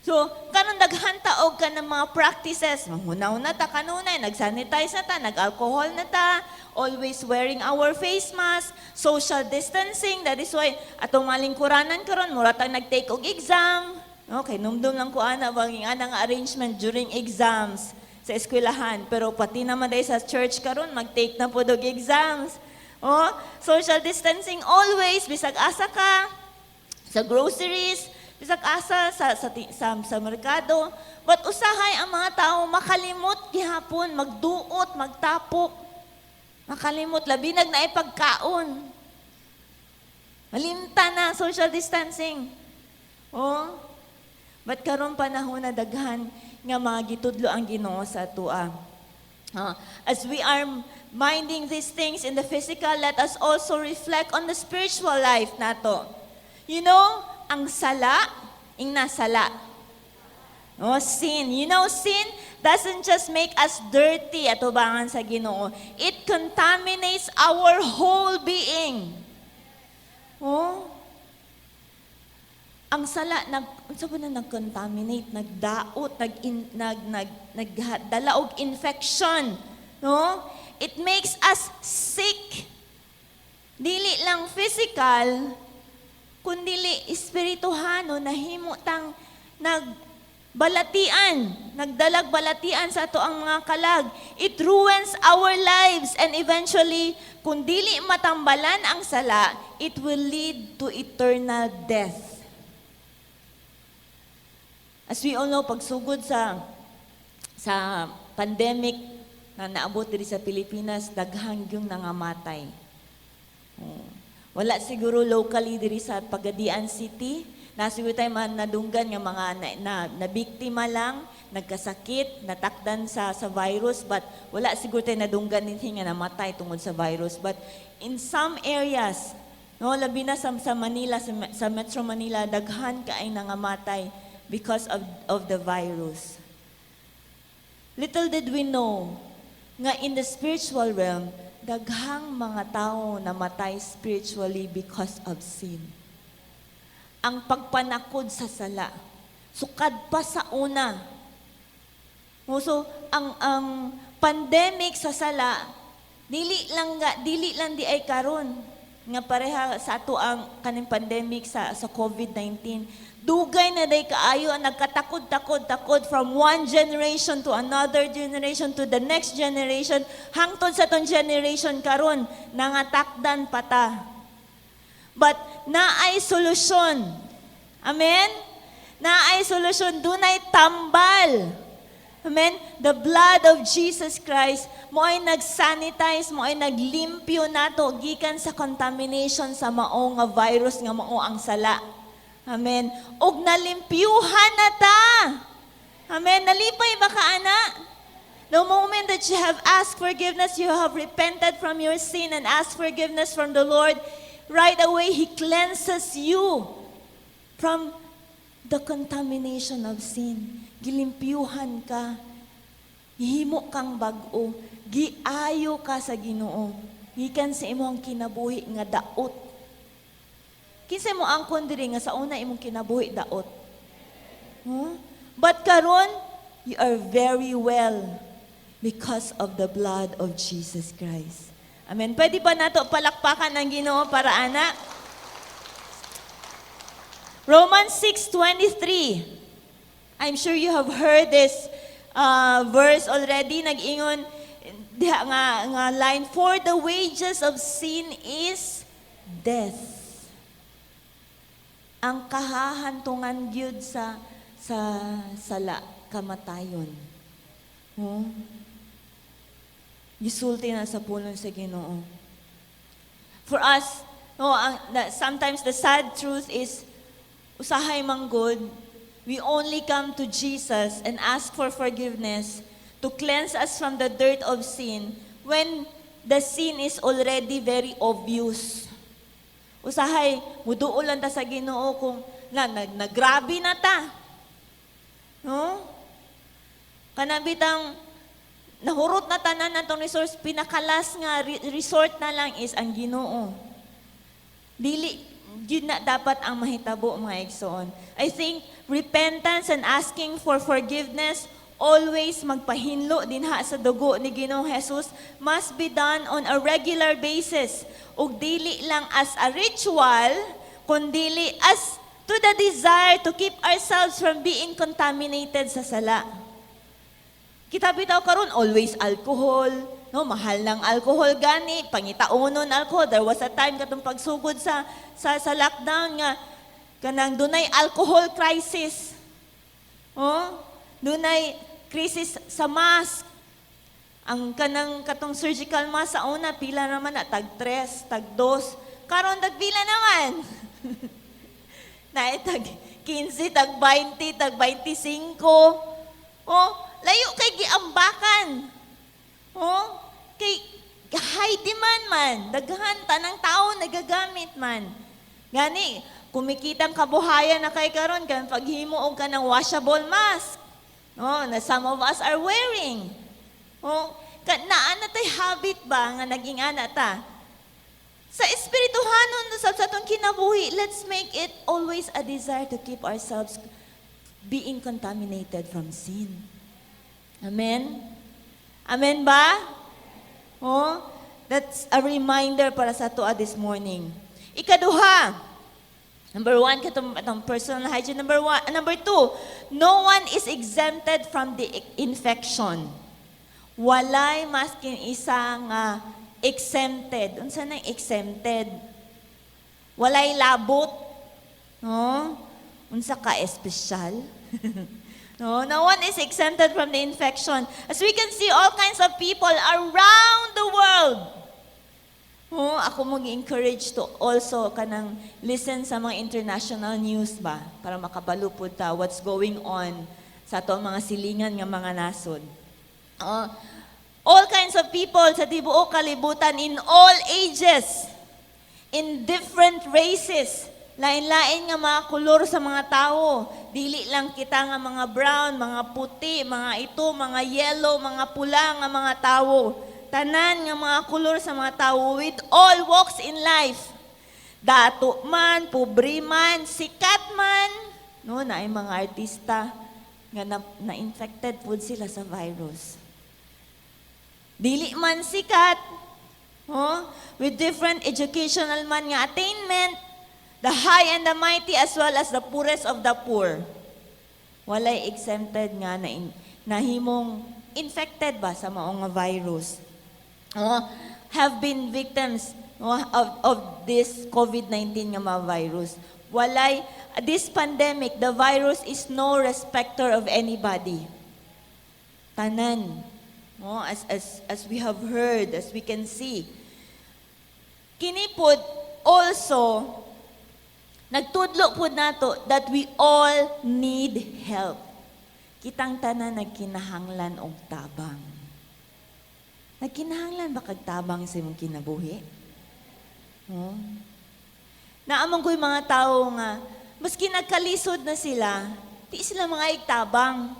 So, karon daghan ta og kanang mga practices, manghunaw na ta kanunay, nag-sanitize na ta, nag-alcohol na ta, always wearing our face mask, social distancing, that is why atong malingkuranan karon mura tang nag-take og exam. Okay, numdum lang ko ana banging anang arrangement during exams sa eskwelahan, pero pati naman dai sa church karon mag-take na pud og exams. Oh, social distancing always bisag asa ka sa groceries, bisag asa sa merkado, but usahay ang mga tao makalimot gihapon, magduot, magtapok. Makalimot labi na ipagkaon. Malimta na social distancing. Oh. But karon panahon na daghan nga mga gitudlo ang Ginoo sa atua. As we are minding these things in the physical, let us also reflect on the spiritual life nato. You know, ang sala, ing nasala. Oh, sin. You know, sin doesn't just make us dirty, atubangan sa Ginoo. It contaminates our whole being. Oh, ang sala unsa ba na nag-contaminate, nagdaot, nagdala og infection, no? It makes us sick. Dili lang physical, kundi espirituhano, nahimo tang nagdalag balatian sa ato ang mga kalag. It ruins our lives, and eventually, kung dili matambalan ang sala, it will lead to eternal death. As we all know, pagsugod sa pandemic na naabot diri sa Pilipinas, daghang yung nangamatay. Wala siguro locally diri sa Pagadian City, na siguro tayo nadunggan nga mga na biktima lang, nagkasakit, natakdan sa virus, but wala siguro tayo nadunggan din nga namatay tungod sa virus. But in some areas, no, labi na sa Manila, sa Metro Manila, daghan ka ay nangamatay because of the virus. Little did we know nga in the spiritual realm, daghang mga tao namatay spiritually because of sin. Ang pagpanakod sa sala, sukad pa sa una. So, ang pandemic sa sala, dili lang di ay karon nga pareha sa ato ang kaning pandemic sa COVID-19. Dugay na day kaayo ang nagkatakod from one generation to another generation to the next generation, hangtod sa tong generation karon nangatakdan pata. But naay solusyon. Amen? Naay solusyon, dunay tambal. Amen? The blood of Jesus Christ mo ay nag-sanitize, mo ay naglimpyo nato gikan sa contamination sa mao nga virus nga mao ang sala. Amen. Og nalimpyuhan na ta. Amen. Nalipay ba ka, ana? The moment that you have asked forgiveness, you have repented from your sin and asked forgiveness from the Lord, right away, He cleanses you from the contamination of sin. Gilimpyuhan ka. Himo kang bag-o. Giayo ka sa Ginoo. Gikan sa imong kinabuhi nga daot. Kinsa mo angkon diri nga sa una imong kinabuhi daot. But karon, you are very well because of the blood of Jesus Christ. Amen. Pwede ba nato palakpakan ang Ginoo para ana? Romans 6:23. I'm sure you have heard this verse already. Nag-ingon diha nga line, for the wages of sin is death. Ang kahahantungan gyud sa sala kamatayon. Gisulti na sa pulong sa Ginoo. For us, sometimes the sad truth is usahay manggod, we only come to Jesus and ask for forgiveness to cleanse us from the dirt of sin when the sin is already very obvious. Usahay, muduulan ta sa Ginoo kung nagrabe na ta. No? Kanabitang nahurot na tanan natong resource, pinakalas nga resort na lang is ang Ginoo. Dili yun na dapat ang mahitabo, mga igsoon. I think repentance and asking for forgiveness, always magpahinlo dinha sa dugo ni Ginoong Jesus, must be done on a regular basis. Ug dili lang as a ritual, kundi as to the desire to keep ourselves from being contaminated sa sala. Kita bitaw karon always alcohol, no, mahal ng alcohol gani, pangitaunon alcohol. There was a time katong pagsugod sa lockdown nga kanang dunay alcohol crisis. Oh, dunay crisis sa mask. Ang katong surgical mask sa una pila naman na tag 3, tag 2. Karon tagpila naman. Na tag 15, tag 20, tag 25. Oh, layo kay giambakan. Oh, kay high demand man. Daghan tanang tao nagagamit man. Gani, kumikitang kabuhayan na kay karon kan paghimuog ka ng washable mask. No, na some of us are wearing. Oh, naa na tay habit ba nga naging ana ta? Sa espirituhanon sa atong kinabuhi, let's make it always a desire to keep ourselves being contaminated from sin. Amen? Amen ba? Oh, that's a reminder para sa toa this morning. Ikaduha, number 1, katong personal hygiene. Number 2, no one is exempted from the infection. Walay maskin isang exempted. Unsa nang exempted? Walay labot. No? Unsa ka espesyal? No one is exempted from the infection. As we can see, all kinds of people around the world. Ako mag-encourage to also kanang listen sa mga international news ba para makabalupod ta what's going on sa ato mga silingan nga mga nasod. All kinds of people sa tibuok kalibutan in all ages, in different races, lain-lain nga mga kulor sa mga tao. Dili lang kita nga mga brown, mga puti, mga ito, mga yellow, mga pula nga mga tao. Tanan nga mga kulor sa mga tao with all walks in life. Dato man, pobre man, sikat man. No, na ay mga artista nga na-infected po sila sa virus. Dili man sikat, with different educational man nga attainment, the high and the mighty as well as the poorest of the poor. Walay exempted nga na nahimong infected ba sa maong nga virus. Have been victims of this COVID-19 nga mga virus. Walay, this pandemic, the virus is no respecter of anybody. Tanan. As we have heard, as we can see. Kinipod also, nagtudlo po nato that we all need help. Kitang tanan nagkinahanglan og tabang. Nagkinahanglan ba kag tabang sa imong kinabuhi? Naamang ko'y mga tao nga, maski nagkalisod na sila, di sila mga igtabang.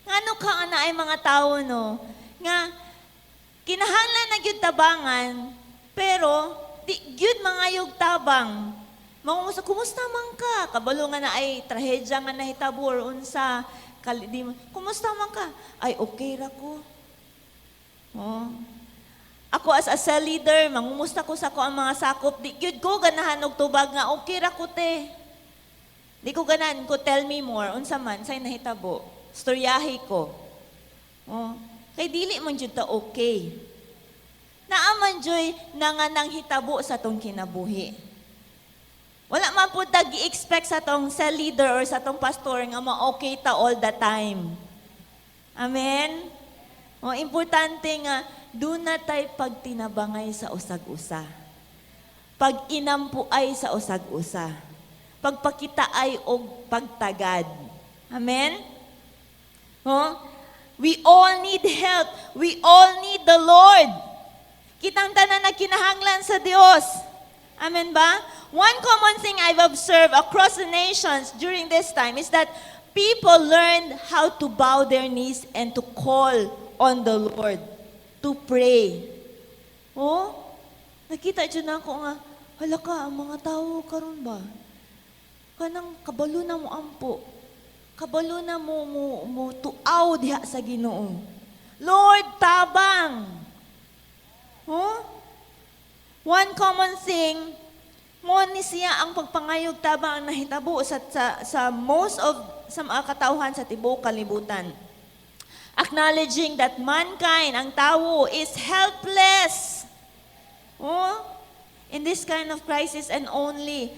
Ngano ka na ay mga tao, no? Nga, kinahanglan na gyud tabangan, pero di gyud mga yug tabang. Mangumusta, kumusta man ka? Kabalo nga na ay trahedya nga nahitabo or unsa. Kumusta man ka? Ay, okay ra ko. Ako as a cell leader, mangumusta ko sa ko ang mga sakop. Di gyud ko ganahan og tubag nga, okay ra ko te. Di ko ganahan ko, tell me more. Unsa man, say nahitabo. Storyahe ko. Kay dili man jud ta okay. Naaman joy na nga nang hitabo sa tong kinabuhi. Wala man po i-expect sa tong cell leader or sa tong pastor nga ma-okay ta all the time. Amen? Importante nga, doon na tayo pagtinabangay sa usag-usa. Pag-inampuay sa usag-usa. Pagpakitaay og pagtagad. Amen? We all need help. We all need the Lord. Kitang tanan na kinahanglan sa Dios. Amen ba? One common thing I've observed across the nations during this time is that people learned how to bow their knees and to call on the Lord, to pray. Nakita dyan ako nga, hala ka, ang mga tao karon ba? Kanang kabalo na mo ampo. Kabalo na mo tuaw diha sa Ginoo. Lord, tabang. One common thing, mo ni siya ang pagpangayog tabang ang nahitabo sa most of sa mga katauhan sa tibuok kalibutan. Acknowledging that mankind, ang tao, is helpless. In this kind of crisis, and only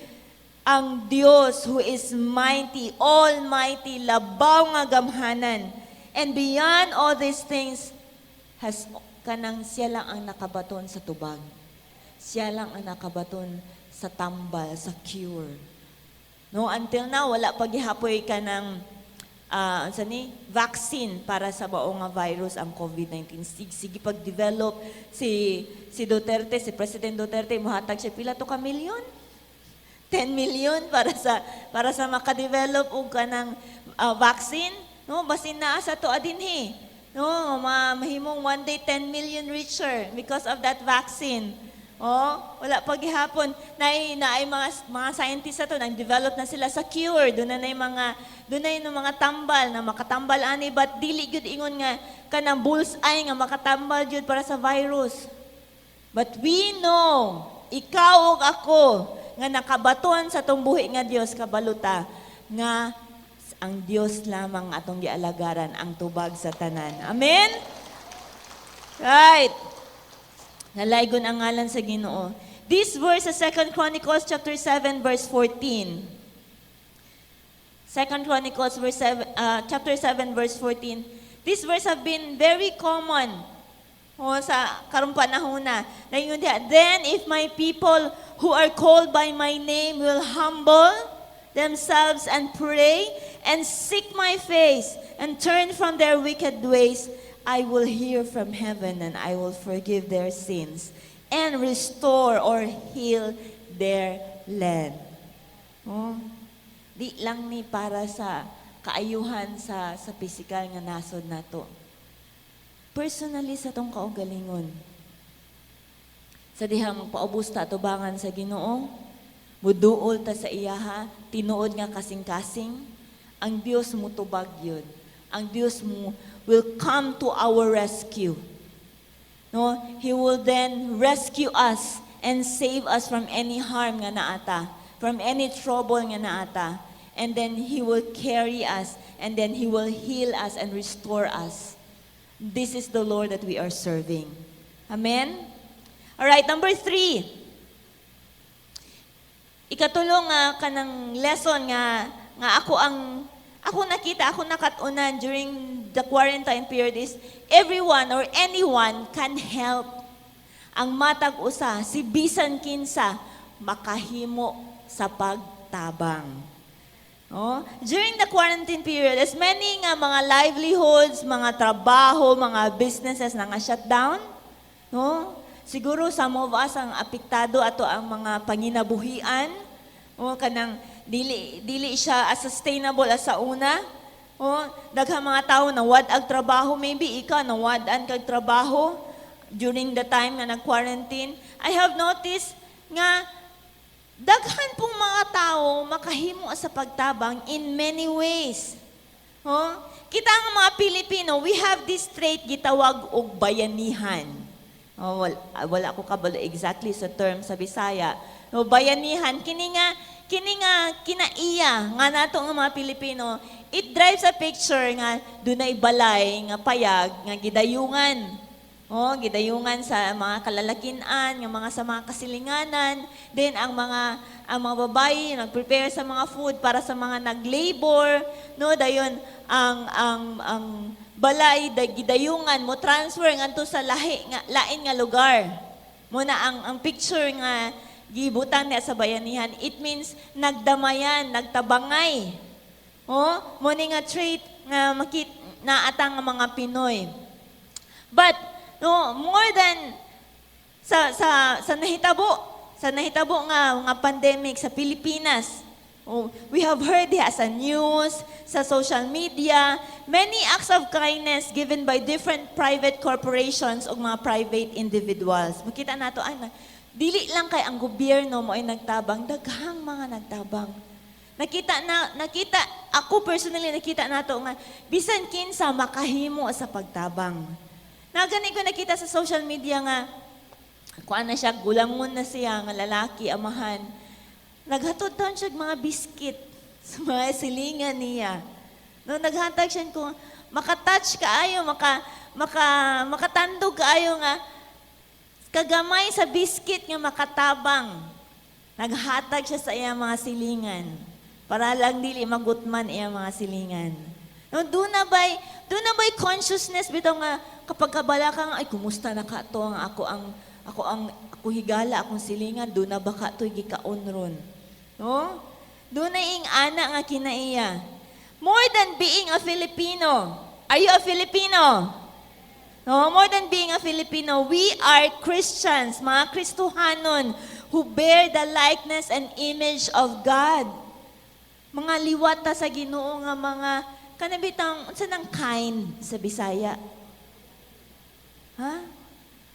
ang Diyos who is mighty, almighty, labaw nga gamhanan. And beyond all these things, kanang siya lang ang nakabaton sa tubag. Siya lang ang nakabaton sa tambal, sa cure. Until now, wala paghihapoy ka ng vaccine para sa baong nga virus ang COVID-19. Sige pag-develop si Duterte, si President Duterte, muhatag siya pila to ka milyon? 10 million para sa makadevelop og kanang vaccine, no, basin naa sa to adinhi. No, mahimong one day 10 million richer because of that vaccine. Oh, wala pa gihapon na ay mga scientists ato nang develop na sila sa cure. Doon na yung mga tambal na makatambal ani, but dili gyud ingon nga kanang bullseye nga makatambal gyud para sa virus. But we know, ikaw ug ako nga nakabaton sa tong buhi nga Dios kabaluta nga ang Dios lamang atong gialagaran ang tubag sa tanan. Amen. Right. Nalaygon ang ngalan sa Ginoo. This verse sa 2 Chronicles chapter 7 verse 14. 2 Chronicles chapter 7 verse 14. This verse have been very common sa karong panahon na. Then if my people who are called by my name will humble themselves and pray and seek my face and turn from their wicked ways, I will hear from heaven and I will forgive their sins and restore or heal their land. Oh, di lang ni para sa kaayuhan sa physical nga nasod nato. Personally sa tong kaugalingon. Sa dihang magpaubos ta atubangan sa Ginoo, muduol ta sa iyaha, tinuod nga kasing-kasing, ang Dios mo tubag yun. Ang Dios mo will come to our rescue. No, He will then rescue us and save us from any harm nga naata, from any trouble nga naata. And then He will carry us, and then He will heal us and restore us. This is the Lord that we are serving. Amen? Alright, number 3. Ikatulong kanang lesson nga ako nakatunan during the quarantine period is everyone or anyone can help. Ang matag usa, si bisan kinsa makahimo sa pagtabang. Oh, during the quarantine period, as many nga mga livelihoods, mga trabaho, mga businesses na nga shutdown, no? Siguro some of us ang apektado ato ang mga panginabuhian, o kanang dili siya as sustainable as sa una. O daghang mga tao na wad ag trabaho, maybe ikaw na wad-an kag trabaho during the time na nag-quarantine. I have noticed nga daghan pong mga tao makahimo sa pagtabang in many ways. Oh, kita nga mga Pilipino, we have this trait gitawag og bayanihan. Oh, wala ko kabalo exactly sa term sa Bisaya. No, bayanihan kini nga kinaiya nga nato nga mga Pilipino, it drives a picture nga dunay balay nga payag nga gidayungan. Oh, gidayungan sa mga kalalakinan, nga mga sa mga kasilinganan, then ang mga babae nagprepare sa mga food para sa mga naglabor, no, dayon ang balay gidayungan mo transfer ngadto sa lain nga lugar. Muna ang picture nga gibutan niya sa bayanihan, it means nagdamayan, nagtabangay. Oh, mo ni nga trait nga naatang nga mga Pinoy. But no, more than sa nahitabo nga pandemic sa Pilipinas. Oh, we have heard sa news, sa social media, many acts of kindness given by different private corporations o mga private individuals. Makita nato dili lang kay ang gobyerno mo ay nagtabang, daghang mga nagtabang. Nakita ako personally nakita nato nga bisan kinsa makahimo sa pagtabang. Nagani ko nakita sa social media nga kuan na siya, gulangon na siya nga lalaki, amahan. Naghatod daw siya mga biskit sa mga silingan niya. No, naghatag siya ko, makatouch kaayo, makatandog kaayo nga kagamay sa biskit nga makatabang. Naghatag siya sa iya mga silingan para lang dili magutman iya mga silingan. No, doon na ba'y consciousness bitaw nga kapag kabala kang ay kumusta na ka to ang ako higala akong silingan doon na baka to gikaon ron. No? Doon na ing ana nga kinaiya. More than being a Filipino. Are you a Filipino? No, more than being a Filipino, we are Christians, mga Kristohanon who bear the likeness and image of God. Mga liwat ta sa Ginoo nga mga kanabitang unsa nang kind sa Bisaya. Ha?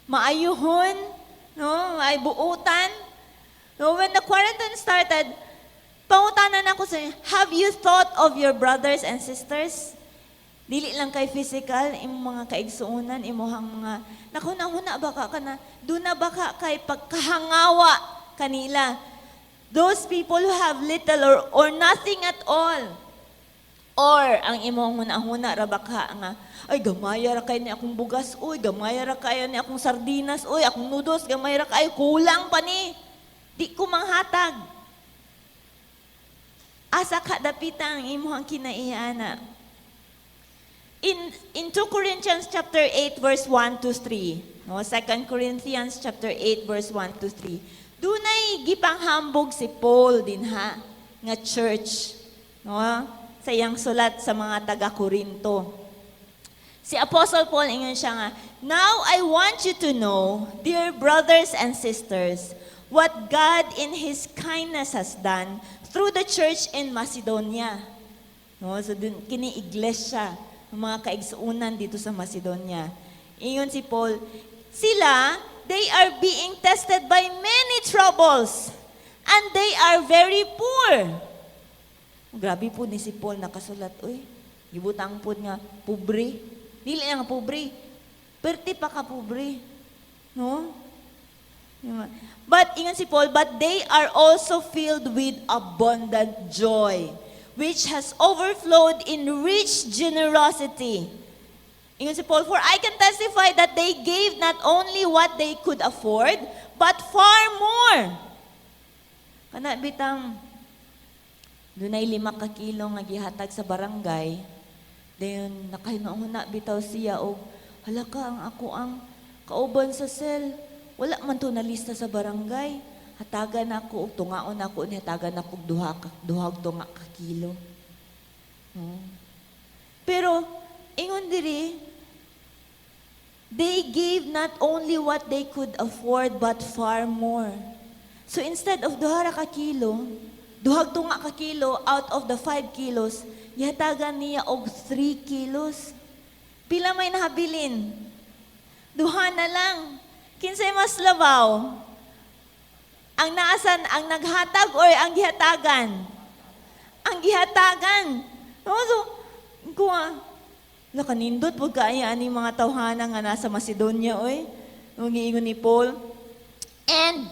Maayuhon, no? Ay buutan. No, when the quarantine started, pangutanan ako sa have you thought of your brothers and sisters? Dili lang kay physical, imong mga kaigsuonan, imuhang mga nakuna-huna baka ka na, doon na baka kay pagkahangawa kanila. Those people who have little or nothing at all. Or ang imong huna-huna ra baka nga, ay gamaya ra kay ni akong bugas, uy, gamaya ra kayo ni akong sardinas, uy, akong noodles, gamay ra kayo, kulang pa ni. Di ko manghatag. Asa ka dapita ang imong kinaiana. In 2 Corinthians chapter 8 verse 1 to 3, no, 2 Corinthians chapter 8 verse 1 to 3. Dunay gipanghambog si Paul din ha nga church, no, sa iyang sulat sa mga taga-Korinto. Si Apostle Paul ingon siya nga, "Now I want you to know, dear brothers and sisters, what God in His kindness has done through the church in Macedonia." No, so dun, kini iglesia, mga kaigsuunan dito sa Macedonia. Ingon si Paul, sila, they are being tested by many troubles, and they are very poor. Grabe po ni si Paul nakasulat, uy, gibutang po nga, pobre. Dili nga pobre, perti pa ka pobre. No? But, ingon si Paul, but they are also filled with abundant joy, which has overflowed in rich generosity. Ingon si Paul, for I can testify that they gave not only what they could afford, but far more. Kana bitang, dunay 5 ka kilo nga gihatag sa barangay, then nakahinahuna bitaw siya og hala ka ang ako ang kauban sa cell. Wala man to na lista sa barangay. Hatagan ako, tungaon ako, hatagan ako duhag tunga ka kilo. Pero, ingon diri, they gave not only what they could afford, but far more. So instead of duhara ka kilo, duhag tunga ka kilo out of the 5 kilos, ihatagan niya og 3 kilos. Pila may nahabilin? Duha na lang. Kinsay mas labaw? Ang naasan, ang naghatag or ang gihatagan? Ang gihatagan. No, so, kuha, lakanindot po kaya ani mga tawhana nga nasa Macedonia, oy. Nung giingon ni Paul. And,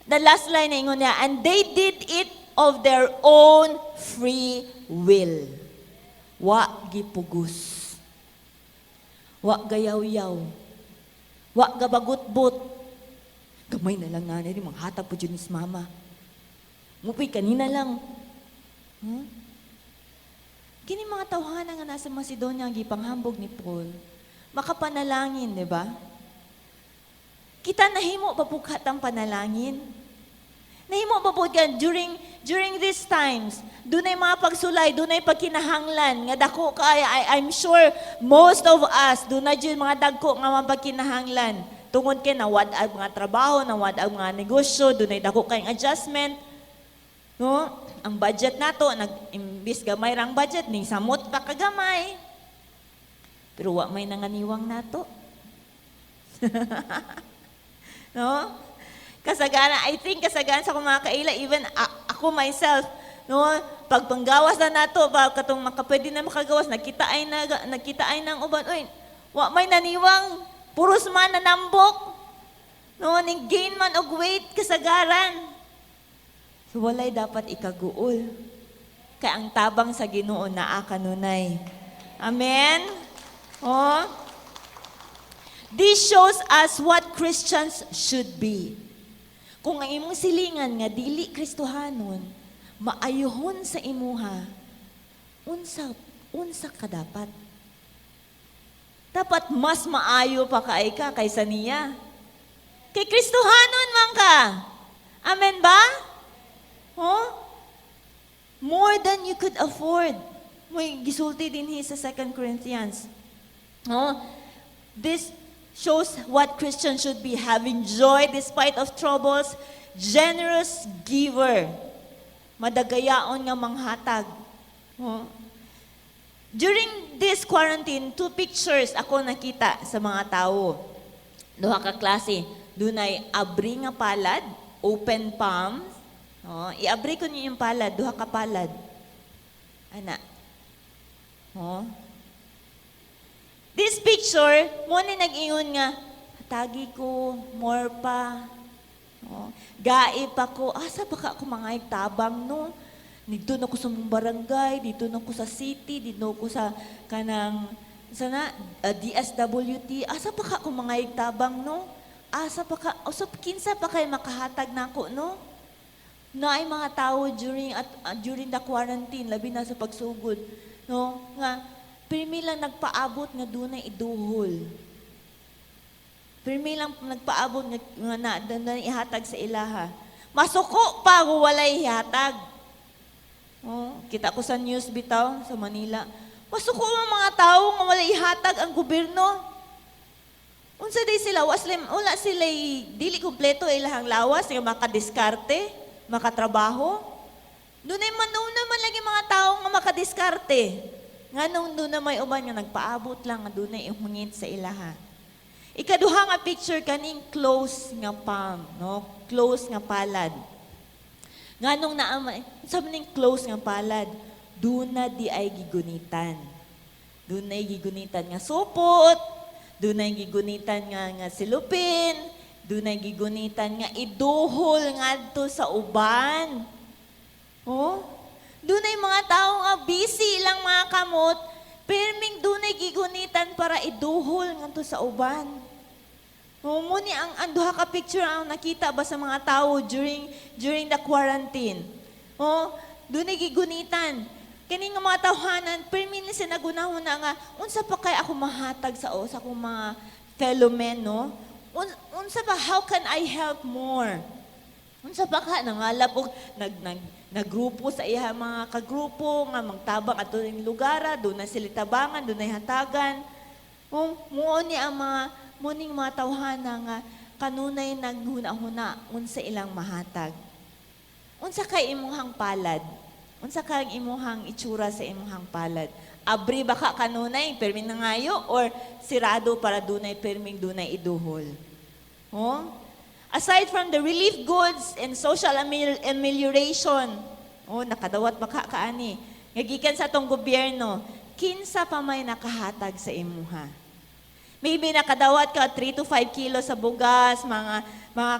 the last line na ingon niya, and they did it of their own free will. Wa gipugos. Wa gayaw-yaw. Wa gabagot-bot. Gamay na lang nanay, mga hatag po dyan is mama. Mupoy, kanina lang. Kini mga tawhana nga nasa Macedonia ang gipanghambog ni Paul. Makapanalangin, di ba? Kita nahimo pa po katang panalangin. Nahimo pa po ka during these times, dunay mga pagsulay, dunay pagkinahanglan, nga dako kaya, I'm sure most of us, dunay dyan mga dagko nga mga pagkinahanglan. Tungod kay nawad ang mga trabaho, nawad ang mga negosyo, dunay dako kayong adjustment. No? Ang budget nato, nag-imbis gamay rang budget, ning samot pa kagamay. Pero wa may nanganiwang nato. No? Kasagana, I think kasagana sa akong mga kaila, even ako myself, no, pag panggawas na nato, pag katong makapwede na makagawas, nagkita ay ng uban, uy, wa may naniwang, puros man nanambok, no, ning gain man og weight kasagaran. So walay dapat ikaguol. Kay ang tabang sa Ginoo naa kanunay. Amen? Oh. This shows us what Christians should be. Kung ang imong silingan nga dili Kristohanon, maayuhon sa imuha, unsa ka dapat? Dapat mas maayo pa kaay ka kaysa niya. Kay Kristohanon man ka. Amen ba? Oh? More than you could afford. May gisulti din sa 2 Corinthians. Oh? This shows what Christians should be, having joy despite of troubles, generous giver. Madagayaon nga manghatag. Oh. During this quarantine, 2 pictures ako nakita sa mga tao. Duha ka klase. Dunay abri nga palad, open palms. Oh, iabri ko niyo yung palad, duha ka palad. Ana. Oh. This picture, mo ni nag-ingon nga, hatagi ko, more pa. Oh. Gai pa ko, asa pa ka ako mga tabang no? Dito na ko sa mong barangay, dito na ko sa city, dito na ko sa kanang sana DSWT. Asa pa ka kung mga igtabang no? Asa pa ka, usap kinsa pa kay makahatag nako no? Na ay mga tao during the quarantine, labi na sa pagsugod, no? Nga pirmi lang nagpaabot nga dunay iduhol. Pirmi lang nagpaabot nga na ihatag sa ilaha. Masuko pa kung walay ihatag. Oh, kita ko sa news bitaw sa Manila. Masuko ang mga tao nga wala ihatag ang gobyerno. Unsa day sila wala sila dili kompleto ilahang lawas nga makadiskarte, makatrabaho. Dunay man lagi mga tao nga makadiskarte. Nganong doon na may uban nga nagpaabot lang nga dunay ihungit sa ilaha. Ikaduha nga picture kaning close nga palm, no? Close nga palad. Nganong sabi ning close nga palad, duna di ay gigunitan. Dunay gigunitan nga supot, dunay gigunitan nga silupin, dunay gigunitan nga iduhol ngadto sa uban. Oh? Dunay mga tao nga busy lang mga kamot, perming dunay gigunitan para iduhol ngadto sa uban. Mo ni ang duha ka picture ang nakita ba sa mga tao during the quarantine. Oh, dunay gigunitan. Kini nga mga tawhanan, permin sila nagunahon na nga unsa pa kay ako mahatag sa akong mga fellow men, no? Unsa ba how can I help more? Unsa pa ka nangalap og naggrupo sa iya mga kagrupo nga magtabang ato ning lugar, do na sila tabangan, do na hatagan. Mo ni ang mga muning mga tawhana nga kanunay naghuna-huna unsa ilang mahatag. Unsa kay imuhang palad? Unsa kay imuhang itsura sa imuhang palad? Abri ba ka kanunay perming nangayo or sirado para dunay perming dunay iduhol? Oh? Aside from the relief goods and social amelioration, nakadawat ba ka kaani? Ngagikan sa atong gobyerno, kinsa pa may nakahatag sa imuha? Maybe nakadawat ka 3 to 5 kilos sa bugas, mga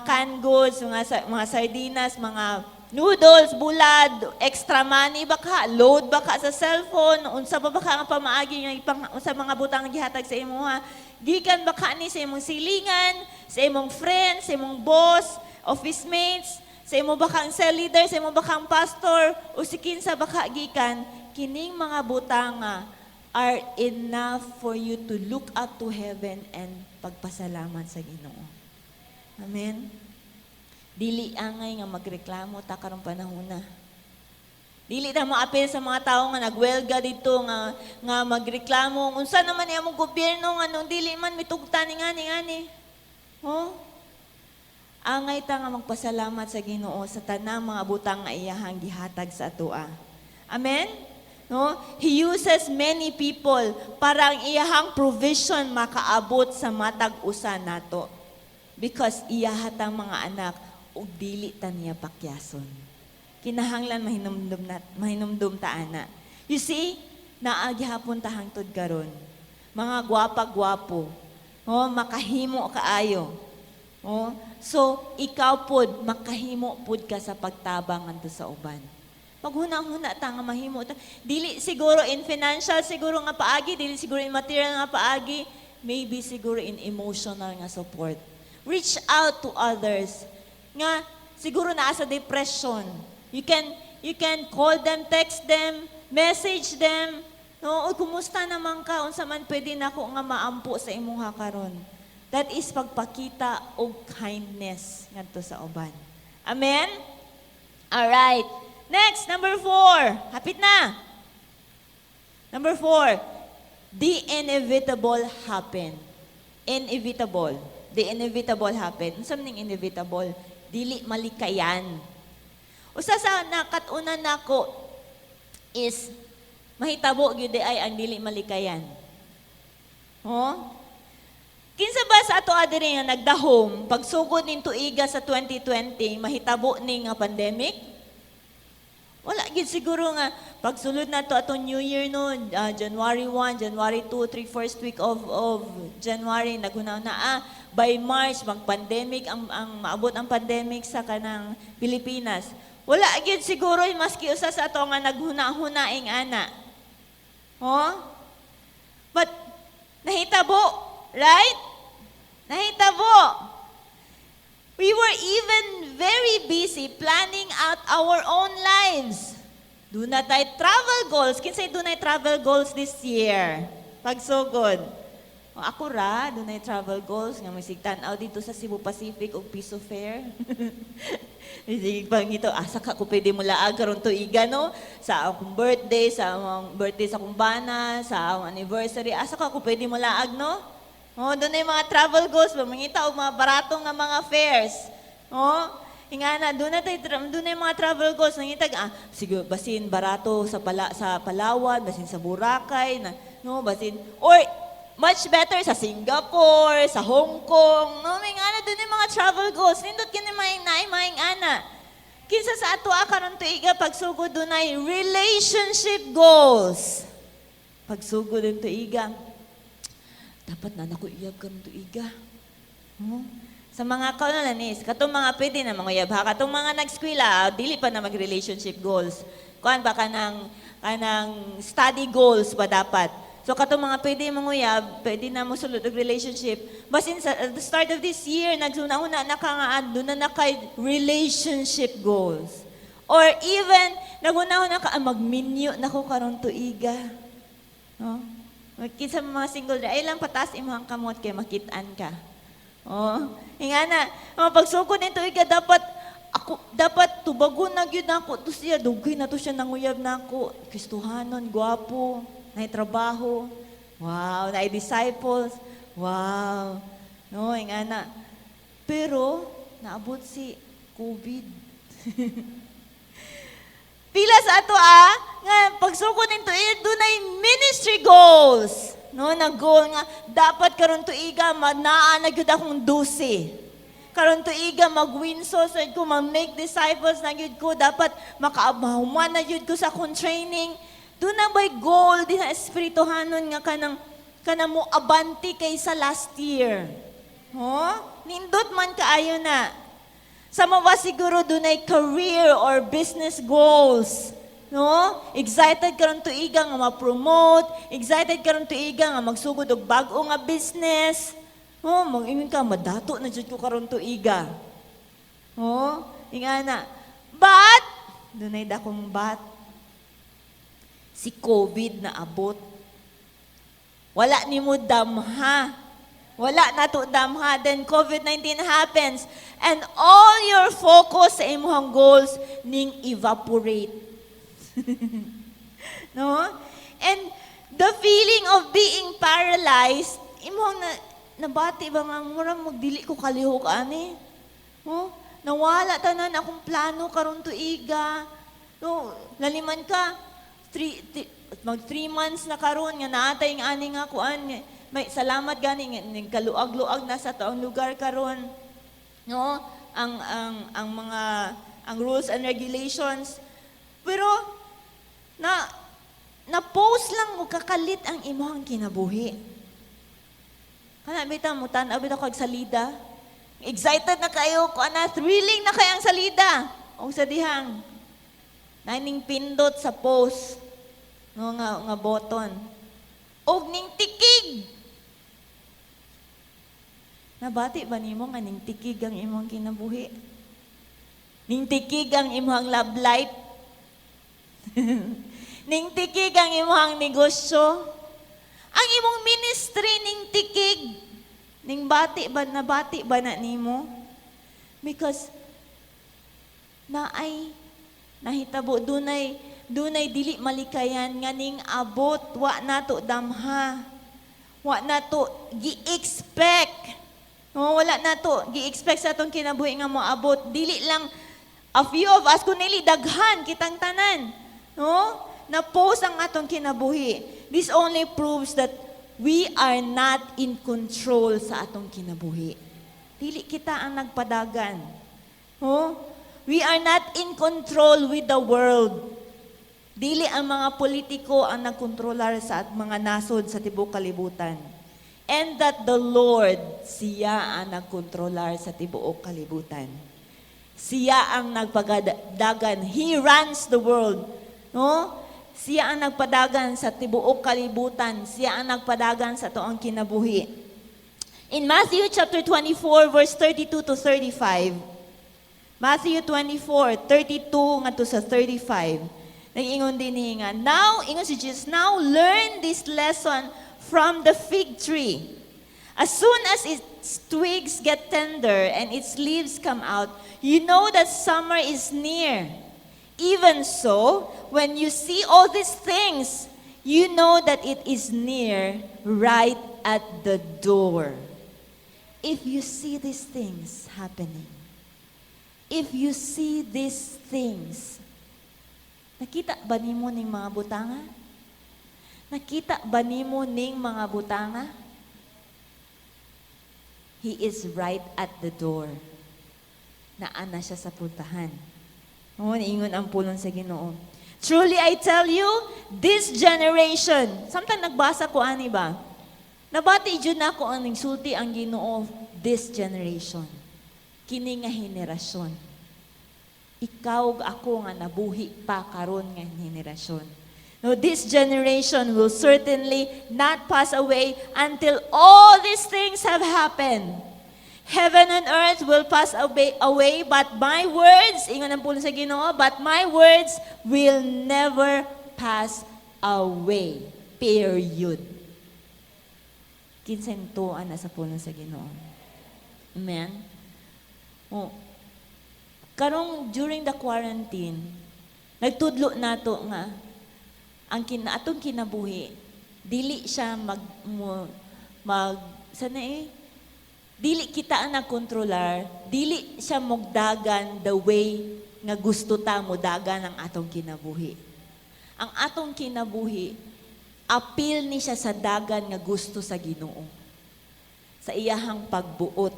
canned goods, mga sardinas, mga noodles, bulad, extra money baka, load baka sa cellphone, unsa ba baka nga pamaagi nga unsa mga butang gihatag sa imuha. Gikan baka ni sa imong silingan, sa imong friends, sa imong boss, office mates, sa imong bakang cell leader, sa imong bakang pastor, o si kinsa baka gikan, kining mga butang are enough for you to look up to heaven and pagpasalamat sa Ginoo. Amen? Dili angay nga magreklamo ta karong panahon na. Dili ta mo apel sa mga tao nga nagwelga dito nga magreklamo. Unsa naman niya mong gobyerno nga nung dili man mitugtan ni ngani. Oh? Angay ta nga magpasalamat sa Ginoo sa tanang mga butang nga iyahang gihatag sa atoa. Amen? No? He uses many people para ang iyahang provision makaabot sa matag usa nato. Because iyahatang mga anak ug dili ta niya pakyason. Kinahanglan mahinumdum ta ana. You see, naagihapon ta hangtod karon. Mga gwapa-gwapo. Makahimo kaayo. So ikaw pod makahimo pod ka sa pagtabang ngadto sa uban. Paghuna-huna ta nga mahimo ta. Dili siguro in financial siguro nga paagi, dili siguro in material nga paagi, maybe siguro in emotional nga support. Reach out to others. Nga siguro naa sa depression. You can call them, text them, message them. No, kumusta naman ka? Unsa man pwede nako nga maampo sa imuha karon. That is pagpakita og kindness ngadto sa uban. Amen. All right. Next, number 4. Hapit na. Number 4. The inevitable happen. Inevitable. The inevitable happen. Something inevitable. dili malikayan. Usa sa nakatunan nako is mahitabo gyud ay ang dili malikayan. Oh? Kinsa ba sa ato adiri nga nagdahom pagsugod ning tuiga sa 2020 mahitabo ning nga pandemic? Wala gid siguro nga pagsulod na to atong New Year no, January 1, January 2, 3, first week of January nagunaw na by March mag-pandemic ang maabot ang pandemic sa kanang Pilipinas. Wala gid siguro maski usa sa ato nga naghuna-hunaing ana. Oh? But nahitabo, right? Nahitabo. We were even very busy planning out our own lives. Do not tayo travel goals. Kinsay do na travel goals this year? Pagsugod. O, ako ra, do na travel goals. Nga masigtan out dito sa Cebu Pacific o Piso Fair. Pag ito, asa ka ko pwede mo laag karon tuiga, no? Sa akong birthday, sa akong bana, sa akong anniversary, asa ka ko pwede mo laag, no? Oh, doon na yung mga travel goals, mangita o mga baratong nga mga fares. Oh, ingana, doon na yung mga travel goals. Nangitag, sige, basin barato sa Palawan, basin sa Boracay, no, basin, or much better sa Singapore, sa Hong Kong. No, ingana, doon yung mga travel goals. Nindot kini maing ana. Kinsa sa ato karon tuiga pagsugod doon ay relationship goals. Pagsugod doon tuiga. Dapat na naku iyab ka nito iga. Oh? Sa mga kaunanis, katong mga pwede na mga iyab ha, katong mga nag-skwila, dili pa na mag-relationship goals. Kuan ba kanang study goals ba dapat? So katong mga pwede mga uyab, pwede na mo sulod og relationship. Basin sa at the start of this year, nagsuna-una na ka nga doon na kay relationship goals. Or even, naguna-una ka, magminyo na ko karon tuiga. No? Kinsa mga single ay lang patas imong kamot kay makitaan ka. Oh, ingana, pagsugod nito iga dapat tubagon na gyud nako to siya dugay na to siya nanguyab nako. Kristohanon, gwapo, nay trabaho. Wow, nay disciples. Wow. No, ingana. Pero naabot si COVID. Pila sa ato nga pagsugod nito dunay ministry goals. No, na goal nga dapat karon tuiga naa na gyud akong 12. Karon tuiga mag-win souls ko, mag-make disciples na gyud ko, dapat makaabahuman na gyud ko sa akong training. Doon na by goal din na espirituhanon nga kanang mo abanti kaysa last year. Nindot man kaayo na. Sa mawa siguro dunay career or business goals. No? Excited karon tuiga nga ma-promote, excited karon tuiga nga magsugod og bag-o nga business. Mag-ingon ka madato na jud ko karon tuiga. Ingana. But dunay dakong but si COVID na abot. Wala nimo damha. Wala na to damha, then COVID-19 happens, and all your focus sa imong goals ning evaporate. No? And the feeling of being paralyzed, imong nabati ba nga, murang magdili ko kalihok, ani? Nawala tanan akong plano karon tuiga. No, laliman ka, 3 months na karon nga naatay ng ani nga kuan. May salamat gani ning kaluag-luag na sa taong lugar karon. No? Ang rules and regulations. Pero na post lang mo kakalit ang imong kinabuhi. Kana bitaw mo tan-aw bitaw kag salida. Excited na kayo ko ana, thrilling na kay ang salida. Og sa dihang naning pindot sa post no nga button. Og ning tikig. Nabati ba nimo nga ning tikig ang imong kinabuhi? Ning tikig ang imong love life? Ning tikig ang imong negosyo? Ang imong ministry ning tikig? Ning nabati ba na nimo? Because nahitabo dunay dili malikayan nga ning abot wa nato damha. Wa nato gi-expect. No, wala na to. Gi-expect sa atong kinabuhi nga moabot. Dili lang a few of us, kunili daghan kitang tanan. No? Na-post ang atong kinabuhi. This only proves that we are not in control sa atong kinabuhi. Dili kita ang nagpadagan. No? We are not in control with the world. Dili ang mga politiko ang nagkontrolar sa mga nasod sa tibuok kalibutan. And that the Lord, siya ang nagkontrolar sa tibuok kalibutan. Siya ang nagpagadagan. He runs the world. No? Siya ang nagpadagan sa tibuok kalibutan. Siya ang nagpadagan sa toong kinabuhi. In Matthew chapter 24, verse 32 to 35, Matthew 24, 32 nga to sa 35, nag-ingon din nga, now, ingon si Jesus, now learn this lesson from the fig tree. As soon as its twigs get tender and its leaves come out, you know that summer is near. Even so, when you see all these things, you know that it is near, right at the door. If you see these things happening, if you see these things, nakita ba nimo ning mga butanga? Nakita ba nimo ning mga butanga? He is right at the door. Naana siya sa puntahan. Ingon ang pulong sa Ginoo. Truly I tell you, this generation, samtang nagbasa ko ani ba? Nabati jud nako ang ningsulti ang Ginoo, this generation. Kini nga henerasyon. Ikaw ug ako nga nabuhi pa karon nga henerasyon. No, this generation will certainly not pass away until all these things have happened. Heaven and earth will pass away, but my words, ingon ang pulo sa Ginoo, but my words will never pass away. Period. Kinsentuan na sa pulo sa Ginoo. Amen? Oh. Karong during the quarantine, nagtudlo nato nga ang atong kinabuhi dili siya dili kita ang nagkontrolar, dili siya mogdagan the way nga gusto ta mo dagan ang atong kinabuhi. Ang atong kinabuhi appeal ni siya sa dagan nga gusto sa Ginoo. Sa iyahang pagbuot.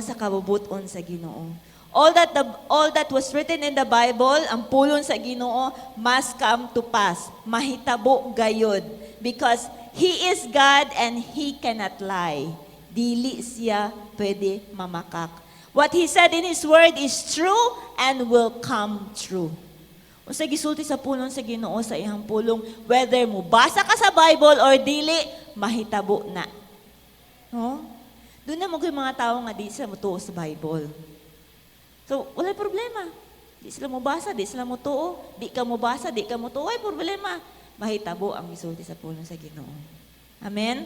Sa kabubuton sa Ginoo. All that was written in the Bible, ang pulong sa Ginoo must come to pass. Mahitabo gayod. Because He is God and He cannot lie. Dili siya pwede mamakak. What He said in His Word is true and will come true. Unsa gisulti sa pulong sa Ginoo sa iyang pulong, whether mo basa ka sa Bible or dili, mahitabo na. No? Doon na mo yung mga tao nga di sila mutuo sa Bible. So, wala problema. Di sila mo basa, di sila mo tuo. Di ka mo basa, di ka mo tuo. Ay, problema. Mahitabo ang isulti sa pulong sa Ginoo. Amen?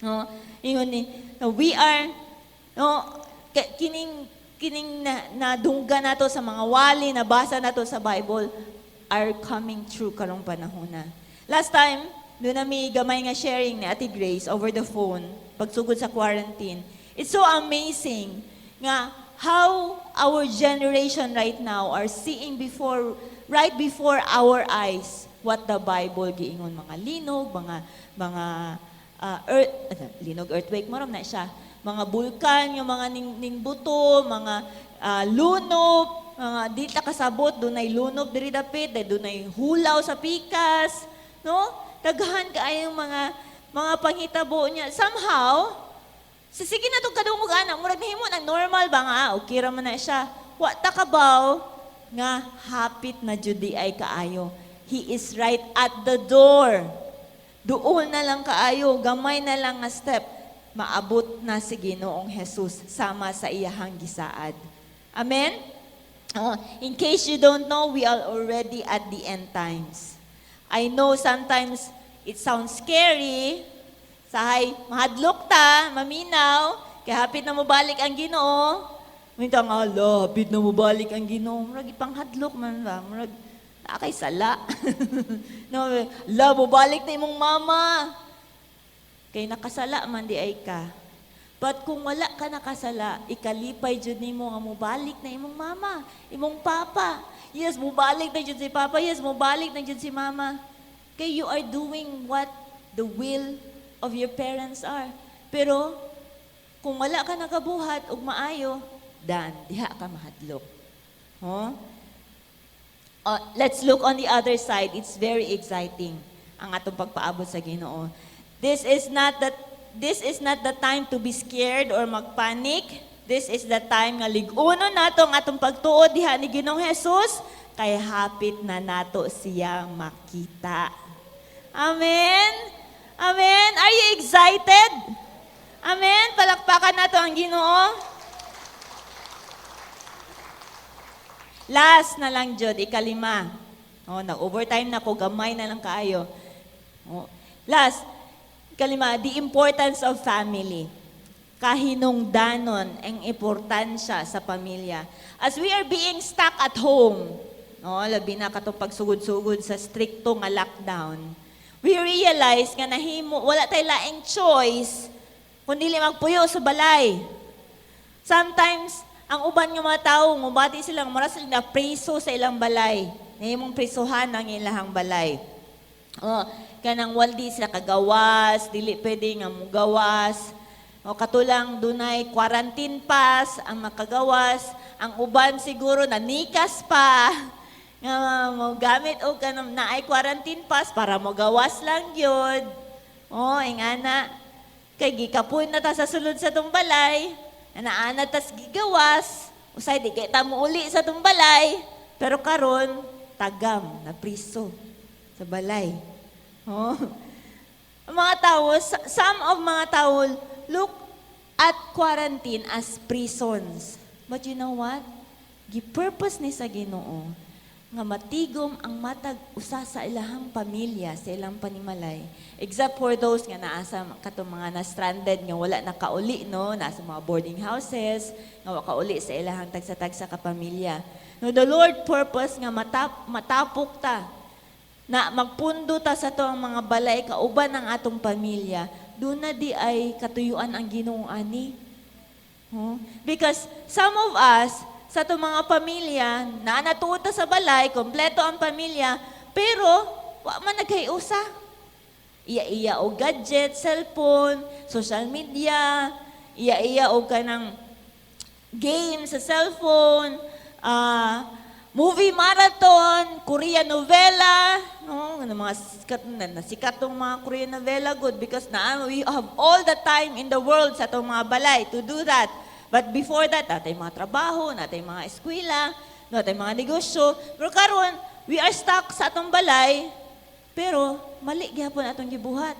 No, ingon ni, we are, no, kining nadungga nato sa mga wali, nabasa nato sa Bible, are coming true karong panahon na. Last time, doon nami gamay nga sharing ni Ate Grace over the phone, pagsugod sa quarantine. It's so amazing nga how our generation right now are seeing right before our eyes what the Bible giingon, mga linog, mga linog, earthquake, maram na siya. Mga bulkan, yung mga ning buto, mga lunob, mga di ta kasabot, dunay lunob diri dapit, dunay hulaw sa pikas, no? Daghan kaayong mga panghitabo niya. Somehow, sige na itong kadungog anak, murag nahimo ng normal ba nga, okay raman na siya. Wa takabaw nga hapit na judi ay kaayo. He is right at the door. Doon na lang kaayo, gamay na lang nga step, maabot na si Ginoong Jesus sama sa iyahang gisaad. Amen? In case you don't know, we are already at the end times. I know sometimes it sounds scary. Sahay, mahadlok ta, maminaw, kaya hapit na mo balik ang Ginoo. Minta nga, hapit na mo balik ang Ginoo. Murag ipanghadlok man ba? Murag, nakay sala. No, mo balik na imong mama. Kay nakasala man di ay ka. But kung wala ka nakasala, ikalipay jud nimo nga mubalik na imong mama, imong papa. Yes, mubalik na jud si papa. Yes, mubalik na jud si mama. Kay you are doing what the will of your parents are. Pero kung wala ka nakabuhat og maayo, dan diha ka mahadlok. Huh? Let's look on the other side. It's very exciting ang atong pagpaabot sa Ginoo. This is not the time to be scared or magpanic. This is the time nga lig-unon nato ang atong pagtuod diha ni Ginoong Hesus kay hapit na nato siya makita. Amen. Amen. Are you excited? Amen. Palakpakan nato ang Ginoo. Last na lang, Jod, ikalima. Nag-overtime na ko, gamay na lang kaayo. Last, ikalima, the importance of family. Kahinungdanon ang importansya sa pamilya. As we are being stuck at home, labi na katong pagsugod-sugod sa stricto nga lockdown, we realize nga nahimo, wala tayo laing choice kundi magpuyo sa balay. Sometimes, ang uban nga mga tao, mubati silang maras na preso sa ilang balay. Nahimong presohan ang ilang balay. Kanang waldi sila kagawas, dili pwede nga mugawas. Katulang dunay quarantine pass ang makagawas. Ang uban siguro nanikas pa. Nga mo gamit og kanang naay quarantine pass para mogawas lang gyud. Ingana kay gikapoy na ta sa sulod sa tong balay. Ana tas gigawas, usay di kay ta mo uli sa tong balay, pero karon tagam na priso sa balay. Ang mga tao, some of mga tao look at quarantine as prisons. But you know what? Gipurpose ni sa Ginoo nga matigom ang matag usa sa ilahang pamilya, sa ilang panimalay. Except for those nga naasa katong mga na-stranded nga wala nakauli, no? Nasa mga boarding houses, nga wakauli sa ilahang tagsa-tagsa ka pamilya. No, the Lord purpose nga matapok ta, na magpundo ta sa to ang mga balay, kauban ng atong pamilya, doon na di ay katuyuan ang Ginoong ani. Because some of us, sa itong mga pamilya, na natuta sa balay, kompleto ang pamilya, pero wa man nagkayusa. Iya-iya o gadget, cellphone, social media, iya-iya o kanang game sa cellphone, movie marathon, Korean novela, mga sikat tong mga Korean novela, good, because we have all the time in the world sa itong mga balay to do that. But before that, natay mga trabaho, natay mga eskwela, natay mga negosyo. Pero karon, we are stuck sa atong balay, pero mali gihapon atong gibuhat.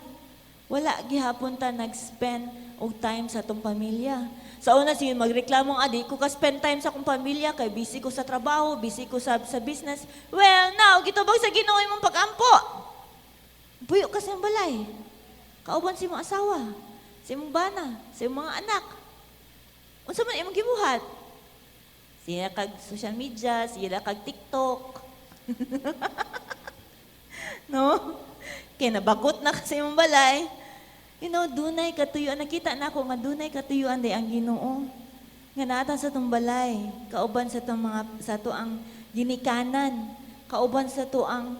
Wala gihapon ta nag-spend og time sa atong pamilya. Sa una, sige, magreklamong, di ko ka-spend time sa akong pamilya, kay busy ko sa trabaho, busy ko sa business. Well, now, gitubag sa Ginoo imong pag-ampo. Buyo ka sa balay. Kauban si mong asawa, si mong bana, si mong mga anak. Unsa man imong gibuhat? Sila kag social media, sila kag TikTok. No? Kaya nabakot na kasi imong balay. Dunay katuyuan. Nakita na ako nga dunay katuyuan day ang Ginoo. Nga naatan sa tong balay, kauban sa tong ang ginikanan, kauban sa tong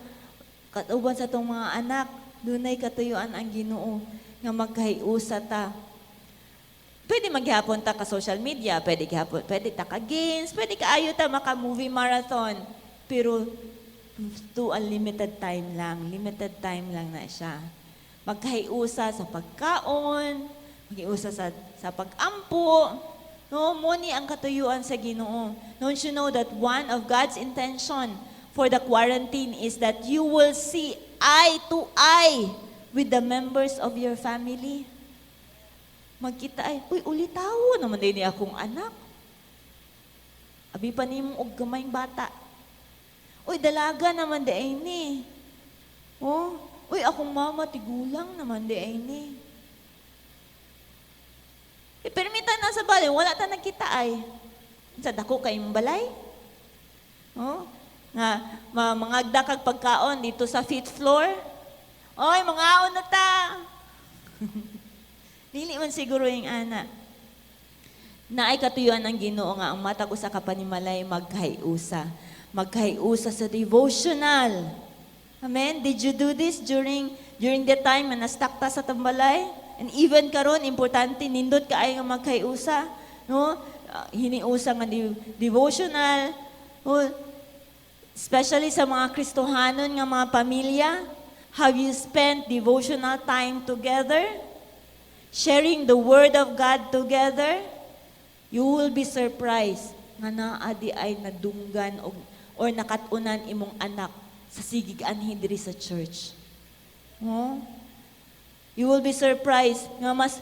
mga anak, dunay katuyuan ang Ginoo nga magkahiusa ta. Pwede maghapon ta ka social media, pwede ta ka games, pwede ka ayo ta maka movie marathon. Pero to a limited time lang na siya. Magkahiusa sa pagkaon, maghiusa sa pag-ampo. No, muni ang katuyuan sa Ginoo. Don't you know that one of God's intention for the quarantine is that you will see eye to eye with the members of your family? Magkita ay, ulitaw naman din niya akong anak. Abi pa ni mong og gamayng bata. Dalaga naman din ni. Akong mama, tigulang naman din ni. Permitan na sa balay, wala ta nagkita ay. Sa dako kayong balay. Mangagda kag pagkaon dito sa 5th floor. Mga aon na ta. Dili man siguro yung ana. Naay katuyuan ang Ginoo nga ang matag usa ka panimalay magkahiusa. Magkahiusa sa devotional. Amen. Did you do this during the time na na-stuck ta sa tambalay? And even karon importante nindot kaay nga magkahiusa, no? Hiniusa nga devotional. Oh, especially sa mga Kristohanon nga mga pamilya, have you spent devotional time together? Sharing the Word of God together? You will be surprised nga naadi ay nadunggan or nakatunan imong anak sa sigig anhi diri sa church. Oh? You will be surprised nga mas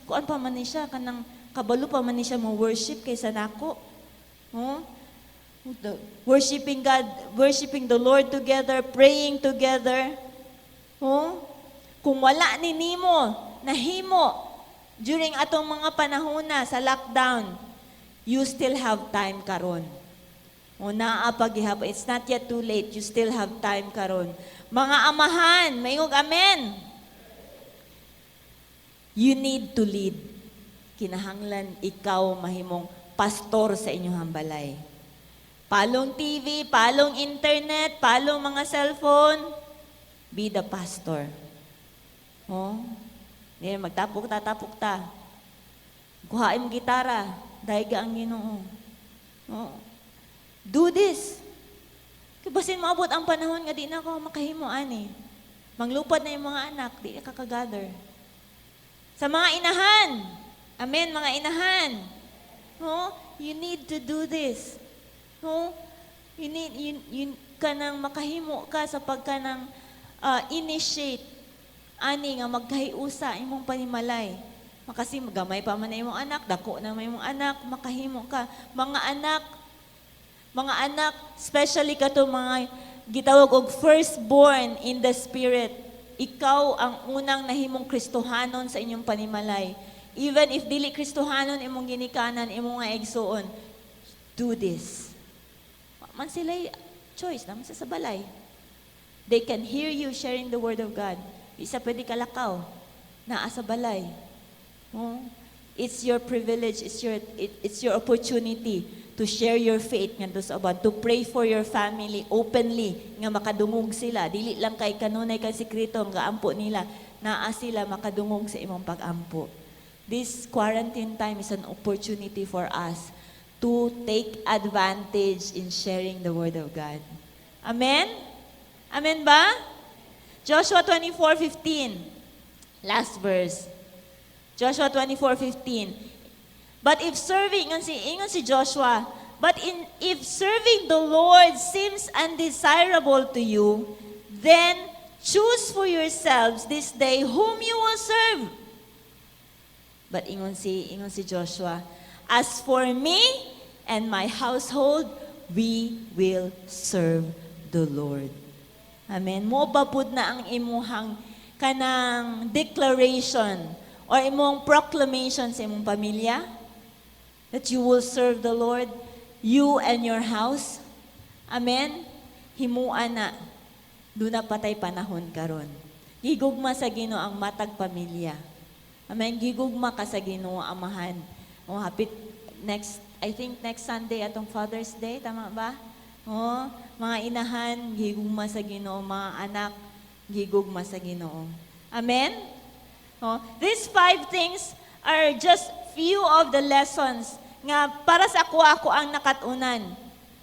kuan pa man ni siya kanang kabalo pa man ni siya mo worship kaysa nako. Oh? Worshiping God, worshiping the Lord together, praying together. Oh? Kung wala ni nimo nahimo during atong mga panahona sa lockdown, you still have time karon. O naapagihap, it's not yet too late, you still have time karon. Mga amahan, mayong amen. You need to lead. Kinahanglan ikaw mahimong pastor sa inyong hambalay. Palong TV, palong internet, palong mga cellphone, be the pastor. Oh? Ngayon, magtapok ta. Kuhain mo gitara, daiga ang Ginoo. Oh. Do this. Kaya basin maabot ang panahon nga di na ako makahimo ani. Manglupad na yung mga anak, di na kakagather. Sa mga inahan, amen, mga inahan. Oh, you need to do this. Oh, you kanang makahimo ka sa pagkanang initiate ani nga magkahiusa imong panimalay. Makasi magamay pa man na imong anak, dako na may imong anak, makahimo ka. Mga anak, especially kato mga gitawag og firstborn in the spirit. Ikaw ang unang nahimong Kristohanon sa inyong panimalay. Even if dili Kristohanon imong ginikanan, imong nga igsuon, do this. Man sila choice naman sa balay. They can hear you sharing the word of God. Isa pwede kalakaw na asa balay. Oh, it's your privilege, it's your opportunity to share your faith nga sa uban, to pray for your family openly nga makadungog sila. Dili lang kay kanunay kay sikreto nga ampo nila, naa sila makadungog sa imong pag-ampo. This quarantine time is an opportunity for us to take advantage in sharing the word of God. Amen? Amen ba? Joshua 24:15. Last verse. Joshua 24:15. But if serving, ingon si Joshua, if serving the Lord seems undesirable to you, then choose for yourselves this day whom you will serve. But ingon si Joshua, as for me and my household, we will serve the Lord. Amen. Mo babud na ang imuhang kanang declaration or imong proclamation sa imong pamilya that you will serve the Lord, you and your house. Amen. Himuan na. Doon na patay panahon karon. Gigugma sa Ginoo ang matag pamilya. Amen. Gigugma ka sa Ginoo amahan. O hapit I think next Sunday atong Father's Day, tama ba? Oh, mga inahan, gigugma sa Ginoo, mga anak, gigugma sa Ginoo. Amen? Oh, these 5 things are just few of the lessons nga para sa ako ang nakatunan.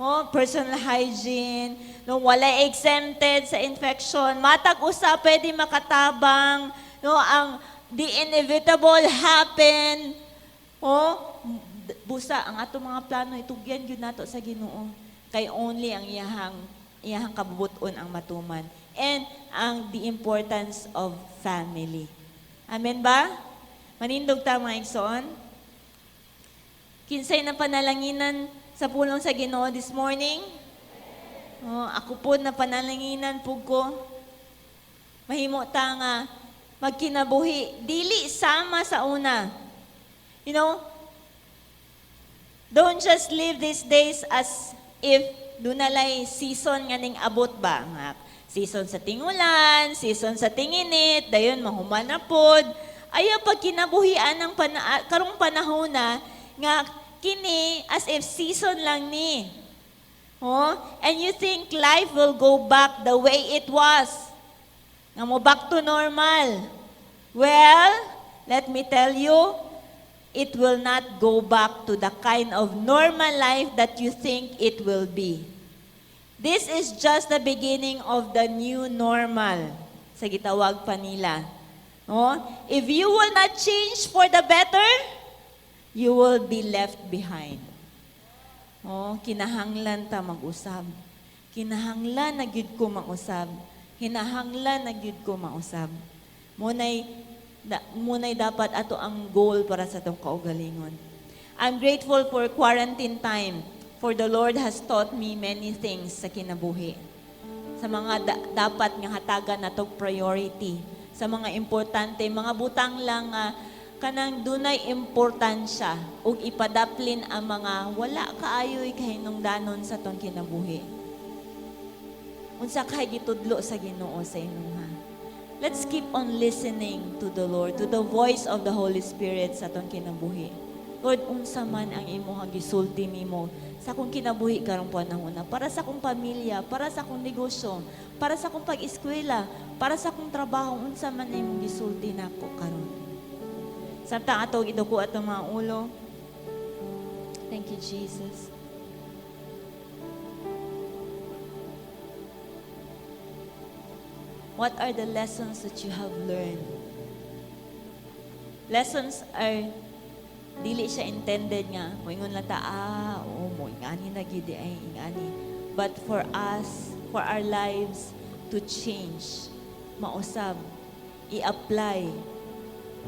Oh, personal hygiene, no, wala exempted sa infection, matag usa pwede makatabang, no, ang the inevitable happen. Oh, busa ang ato mga plano itugyan gyud nato sa Ginoo. Kay only ang iyahang kabubuton ang matuman. And the importance of family. Amen ba? Manindog ta mga igsoon. Kinsay na panalanginan sa pulong sa Ginoo this morning? Oh, ako po na panalanginan po ko. Mahimo ta nga magkinabuhi. Dili sama sa una. You know, don't just live these days as if dunalay season nga ning abot ba nga season sa tingulan, season sa tinginit, dayon mahuman na pod. Ayaw pag kinabuhian ng karong panahon na nga kini as if season lang ni. Oh, and you think life will go back the way it was. Nga mo back to normal. Well, let me tell you, it will not go back to the kind of normal life that you think it will be. This is just the beginning of the new normal. Sa gitawag pa nila. No? If you will not change for the better, you will be left behind. Oh, kinahanglan ta mag-usab. Kinahanglan na gyud ko mag-usab. Hinahanglan na gyud ko mag-usab. Munay dapat ato ang goal para sa tong kaugalingon. I'm grateful for quarantine time, for the Lord has taught me many things sa kinabuhi. Sa mga dapat nga hatagan natong priority, sa mga importante, mga butang lang kanang dunay importansya ug ipadaplin ang mga wala kaayoy kahinungdanon sa tong kinabuhi. Unsa kay gitudlo sa Ginoo sa inyong Let's keep on listening to the Lord, to the voice of the Holy Spirit sa tong kinabuhi. Lord, unsa man ang imong gisulti nimo sa akong kinabuhi karong panahon para sa akong pamilya, para sa akong negosyo, para sa akong pag-eskwela, para sa akong trabaho, unsa man ang imong gisulti nako karon. Samtang ato giduko atong mga ulo. Thank you, Jesus. What are the lessons that you have learned? Lessons are dili siya intended nga moingon lang ta mo ingani na gid ay ingani. But for us, for our lives to change, mausab, i-apply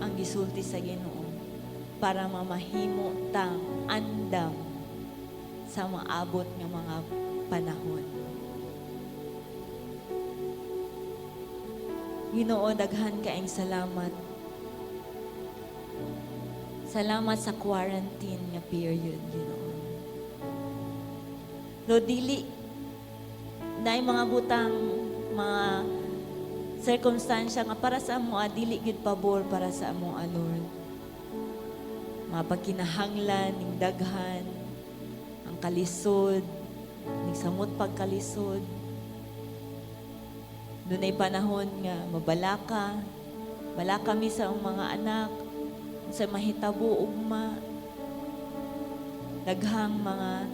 ang gisulti sa Ginoo para mamahimo tang andam sa maabot nga mga panahon. Ginoo, daghan kaayong salamat. Salamat sa quarantine nga period, Ginoo. Lord, dili na mga butang, mga circumstansya nga para sa amo, dili gid pabor para sa amo, Lord. Mga pagkinahanglan, ning daghan, ang kalisod, ning samot pagkalisod. Doon ay panahon nga balaka mi sa mga anak, sa mahitabo ugma, daghang mga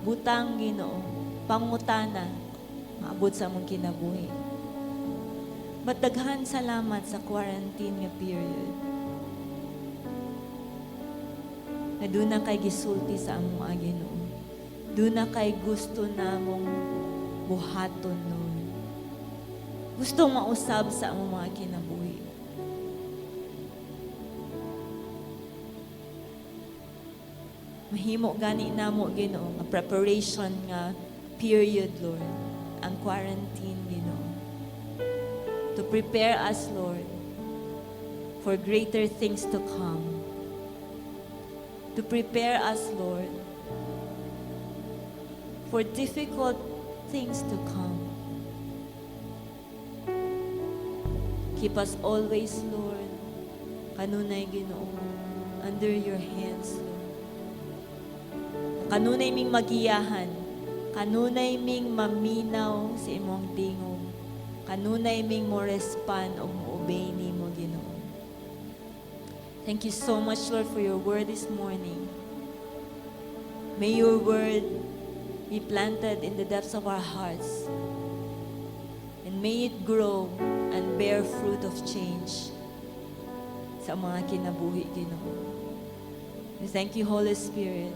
butang, Ginoo, pangutana, maabot sa among kinabuhi. But daghan salamat sa quarantine nga period. Na doon na kay gisulti sa among Ginoo. Doon na kay gusto namong buhaton nun. Gusto mausab sa among mga kinabuhi. Mahimo gani namo, Ginoo, nga preparation nga period, Lord, ang quarantine, Ginoo. To prepare us, Lord, for greater things to come. To prepare us, Lord, for difficult things to come. Keep us always, Lord, kanunay, Ginoo, under your hands, Lord. Kanunay ming magiyahan, kanunay ming maminaw sa imong tingog, kanunay ming mo respond o mo obey nimo, Ginoo. Thank you so much, Lord, for your word this morning. May your word be planted in the depths of our hearts, and may it grow and bear fruit of change sa mga kinabuhi, Ginoo. We thank you, Holy Spirit.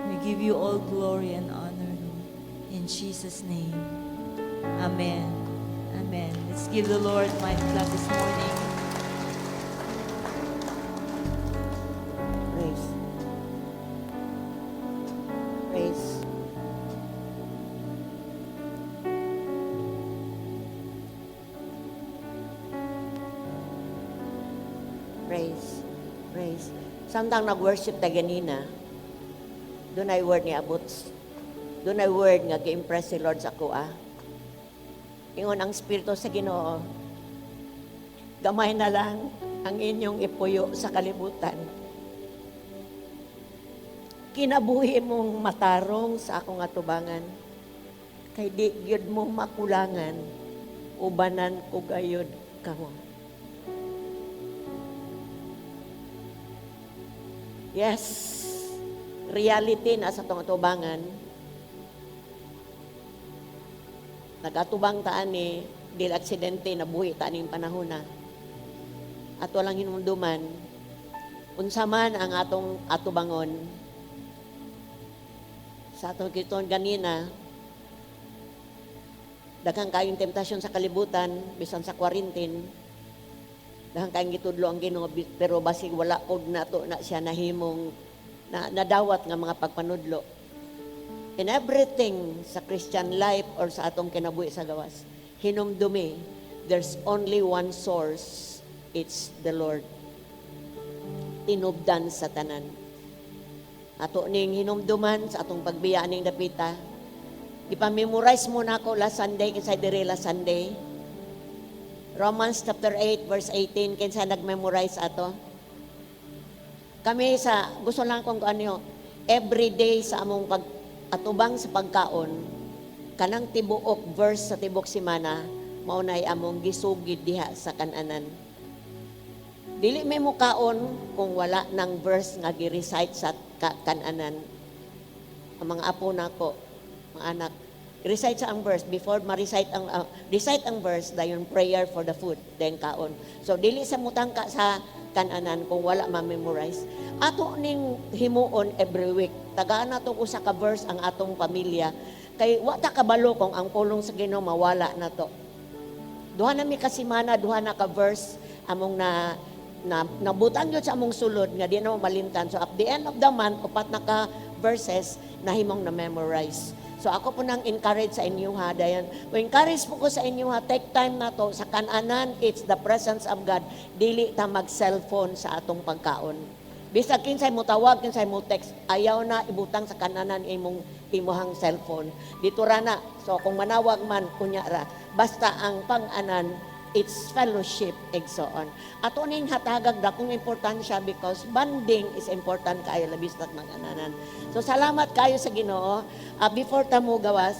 We give you all glory and honor, Lord. In Jesus' name. Amen. Amen. Let's give the Lord my clap this morning. Praise. Praise. Praise. Praise. Samtang nag-worship ta ganina, doon ay word ni Abuts. Doon ay word nga gi-impress si Lord sa kuha. Ingon ang Espiritu sa Ginoo, gamay na lang ang inyong ipuyo sa kalibutan. kinabuhi mong matarong sa akong atubangan. Kay di gyud mo makulangan, ubanan ko gayud kamo. Yes, reality na sa tong atubangan. Nagatubang taan ni dil aksidente na buhi taan ning panahon na. At walang hinumduman, unsa man ang atong atubangon. Sa atong kiton ganina, daghang kayong temptasyon sa kalibutan, bisan sa quarantine, daghang kayong gitudlo ang Ginoo, pero basig wala og nato na siya nahimong nadawat nga mga pagpanudlo. In everything sa Christian life or sa atong kinabuhi sa gawas, hinumdumi, there's only one source, it's the Lord. Tinubdan sa tanan. Ato ning hinumduman sa atong pagbiyaan ning dapita. Ipamemorize mo na ako last Sunday, kinsa diri last Sunday. Romans chapter 8 verse 18, kinsa nag-memorize ato? Kami gusto lang kong ano, every day sa among atubang sa pagkaon, kanang tibuok verse sa tibok simana, maunay among gisugid diha sa kananan. Dili may mukaon kung wala ng verse nga gi-recite sa kananan. Ang mga apo nako, mga anak, recite sa ang verse before ma-recite recite ang verse dayon prayer for the food then kaon. So dili sa mutangka sa kananan kung wala ma-memorize. Ato ning himuon every week. Tagaan nato usa ka verse ang atong pamilya kay wa ta kabalo kung ang pulong sa Ginoo mawala nato. Duha na mi ka semana, duha na ka verse among nabutang yun sa among sulod nga di na mo malimtan. So at the end of the month, upat na ka verses na himong na-memorize. So ako po nang encourage sa inyo ha, dayan. Encourage po ko sa inyo ha, take time na to. Sa kananan, it's the presence of God. Dili ta mag-cellphone sa atong pagkaon. Bisag kinsay mo tawag, kinsay mo text, ayaw na ibutang sa kananan imuhang cellphone. Dito ra na. So kung manawag man, kunya ra. Basta ang pang-anan, it's fellowship, and so on. Ato ning hatagag dakong importansya because bonding is important kayo labis na mag-ananan. So salamat kayo sa Ginoo. Before ta mo gawas,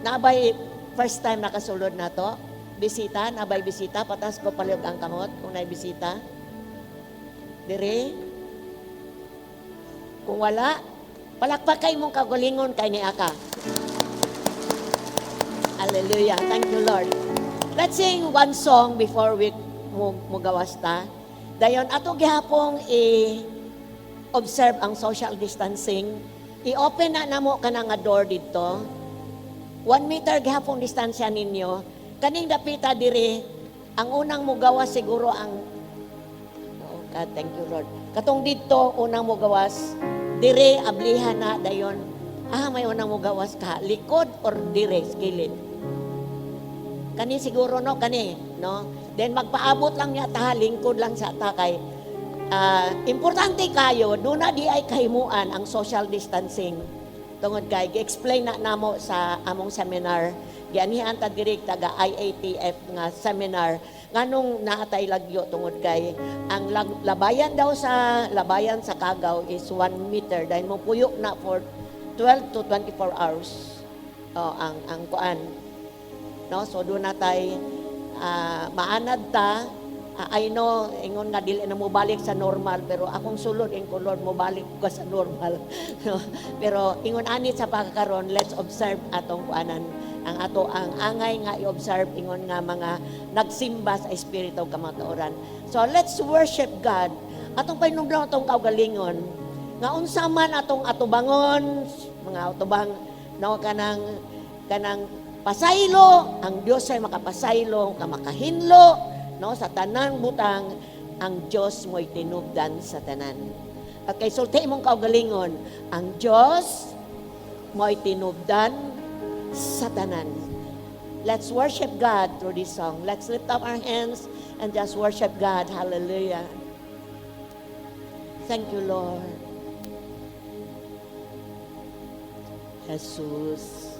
nabay first time nakasulod na to, bisita, nabay bisita, patas ko paliog ang kamot kung na'y bisita. Dire, kung wala, palakpakay mong kagulingon kay ni Aka. Hallelujah. Thank you, Lord. Let's sing one song before we mugawas ta. Dayon ato gihapong i-observe ang social distancing. I-open na namo kana nga door dito. 1 meter gihapong distansya ninyo. Kaning dapita diri, ang unang mugawas siguro ang God, thank you Lord. Katong dito unang mugawas, diri ablihan na dayon. May unang mugawas ka, likod or dire skilid. Kani siguro no, no? Then magpaabot lang niya ta, lingkod lang sa takay. Importante kayo, doon na di ay kahimuan ang social distancing. Tungod kay, gi-explain na namo sa among seminar. Gianihan ta direct taga IATF nga seminar. Nganong naatay lagyo tungod kay, ang labayan daw sa Kagaw is 1 meter. Dahil mo puyo na for 12 to 24 hours. Ang kuan. No, so doon na tayo maanad ta. I know, ingon nga dili na mo balik sa normal, pero akong sulod, ingon Lord, mo balik ko sa normal. No? Pero ingon anit sa pagkakaroon, let's observe atong kuanan. Ang angay nga i-observe, ingon nga mga nagsimba sa Espiritu kamatuoran. So let's worship God. Atong painumdum atong kaugalingon. Nga unsa man atong atubangon, mga atubang, no, kanang pasaylo, ang Diyos ay makapasaylo, makahinlo, no, sa tanang butang, ang Diyos mo'y tinubdan sa tanan. At kay sulti mong kaugalingon, ang Diyos mo'y tinubdan sa tanan. Let's worship God through this song. Let's lift up our hands and just worship God. Hallelujah. Thank you, Lord. Jesus.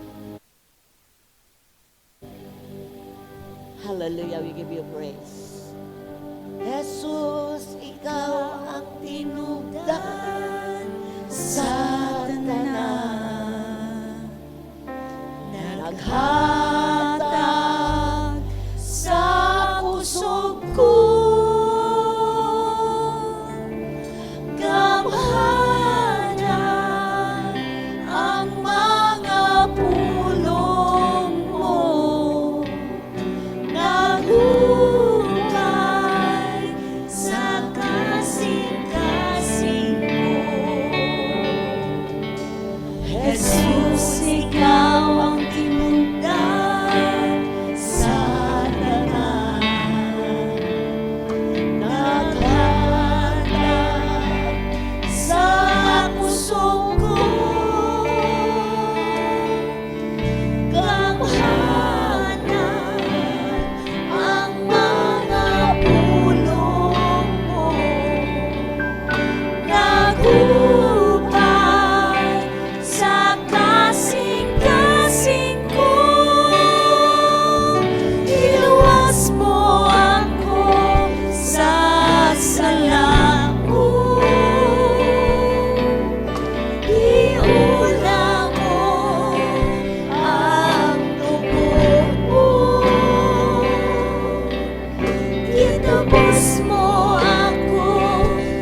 Hallelujah, we give you praise. Jesus, ikaw ang tinubdan sa tanan. Naghatag sa kusog ko gamhanan ang mga pulong mo. Nagukay sa kasing-kasing ko. Jesus, ikaw ang tinugdan sa tanan. Naghatag sa puso ko gamhanan ang mga pulong mo. Nagupay sa kasing-kasing ko. Iluwas mo ako sa sala ko. Iulang mo ang dugo mo. Itubos mo ako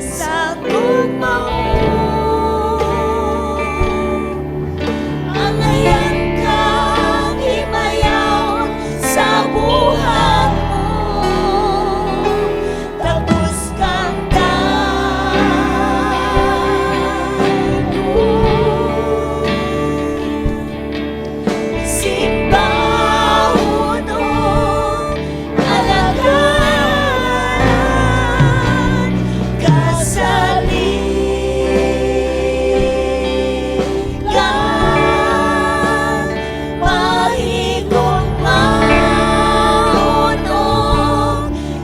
sa tugma mo. Angayan kang himayaw sa buhat mo. Tapos kang tayo. Simbahon o alagaan kasaligan. Mahigong maunong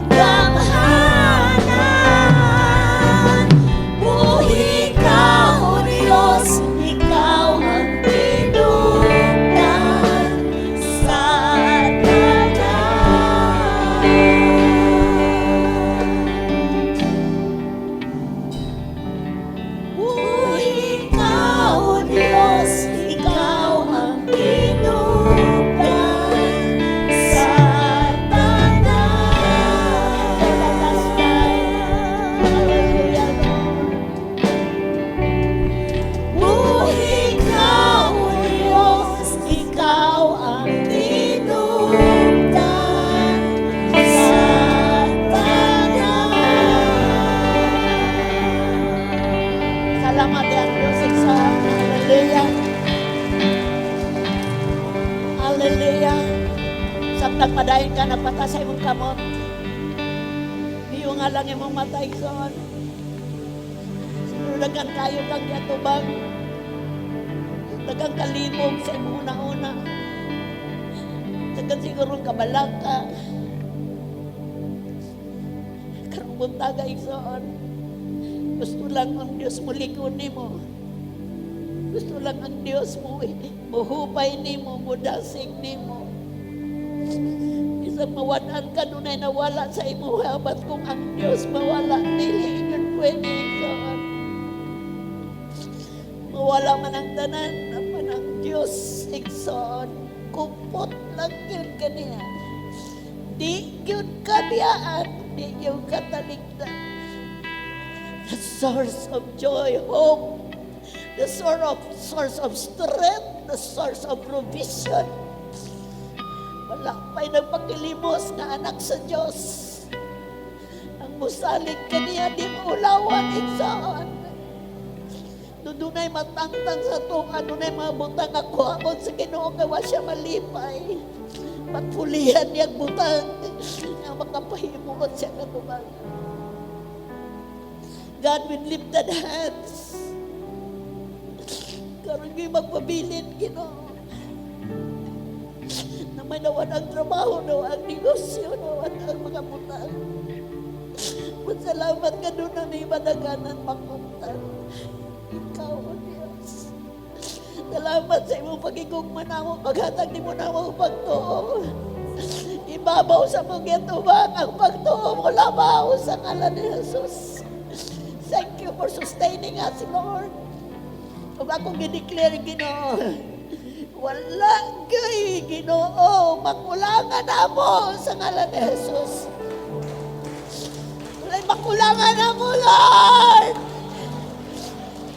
gamhanan. Buhi ka, O Diyos, ikaw ang tinugdan sa tanan. Buhi ka, O Diyos, ikaw ang tinugdan sa tanan. Hallelujah, Lord. Buhi ka, O Diyos, ikaw ang tinugdan sa tanan. Salamat ang Diyos sa Hallelujah. Hallelujah. Samtang padayon ka na pata sa imong kamot. Iyo nga lang imong matay son. Siguro dagang kayo kang yatubang. Dagang kalimog sa imong una-una. Dagang siguro kabalang ka. Karong buntaga igsoon. Gusto lang ang Diyos mo likod nimo. Gusto lang ang Diyos mo muhupay nimo, mudasig nimo. Isang mawanan ka nunay nawala sa imo habat kung ang Diyos mawala dili yun pwede igsoon. Mawala man ang tanan naman ang Diyos igsoon. Kupot lang yun kaniya. Di yun kabiyaan, di yun kataligdan. The source of joy, hope, the source of strength, the source of provision. Wala pa'y nagpakilimos na anak sa Diyos. Ang musalig kaniya di maulawan igsoon. Dunay matangtang sa tunga, dunay mga butang ako amon sa Ginoo kay wa siya malipay. Pagpulihan niyang butang nga makapahimuot siya katubang. God with lifted hands. Karon gyud magpabilin Ginoo. Na may nawan ang trabaho, nawan ang negosyo, nawan ang mga butang. Salamat ka doon na may madaganan makumtan. Ikaw, O Diyos. Salamat sa imong pagigugman namo, paghatag nimo namo pagtuo. Ibabaw sa mong yatubang ang pagtuo mo labaw sa ngalan ni Jesus. Thank you for sustaining us, Lord. Ug akong gideclare Ginoo, wala kay Ginoo makulangan namo sa ngalan ni Jesus. Wala makulangan namo, Lord.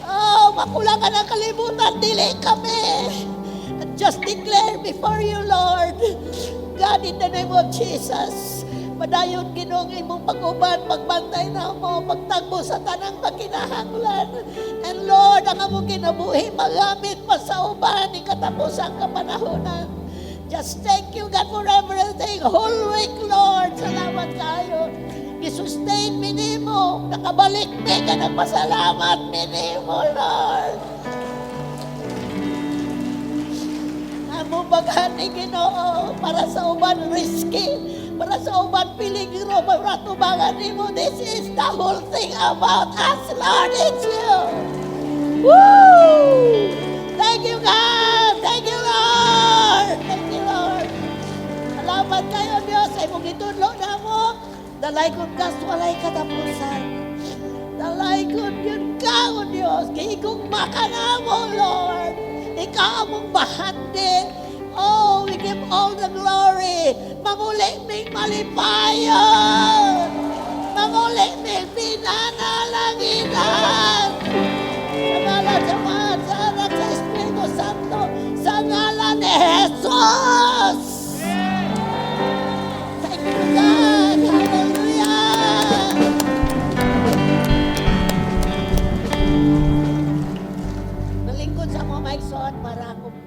Oh, makulangan ang kalibutan, dili kami. And just declare before you, Lord, God, in the name of Jesus, padayon Ginoong imong pag-uban, pagbantay na mo, pagtagbo sa tanang pagkinahanglan. And Lord, ang among kinabuhi, magamit pa sa uban, ng katapusang kapanahonan. Just thank you, God, for everything. Whole week, Lord, salamat kayo. Gisustain mi nimo, nakabalik mi ka nagpasalamat mi nimo, Lord. Amo baghani Ginoo para sa uban risky, para sa uban peligro, para tubangan nimo. This is the whole thing about us, Lord. It's you. Woo! Thank you, God. Thank you, Lord. Thank you, Lord. Salamat kayo, Diyos. Ay mong itudlo na mo. Dalay kong kas, walay katapusan. Dalay kong yun ka, O Diyos. Kihigong maka na mo, Lord. Ikaw among bahandi. Oh, we give all the glory. Mamuli ming malipayon. Mamuli ming pinanalanginan. Sa ngalan sa Ama, sa Anak, sa Espiritu Santo, sa ngalan ni Jesus. Thank you, God. Hallelujah. Nalingkod sa mga maigsoon para akong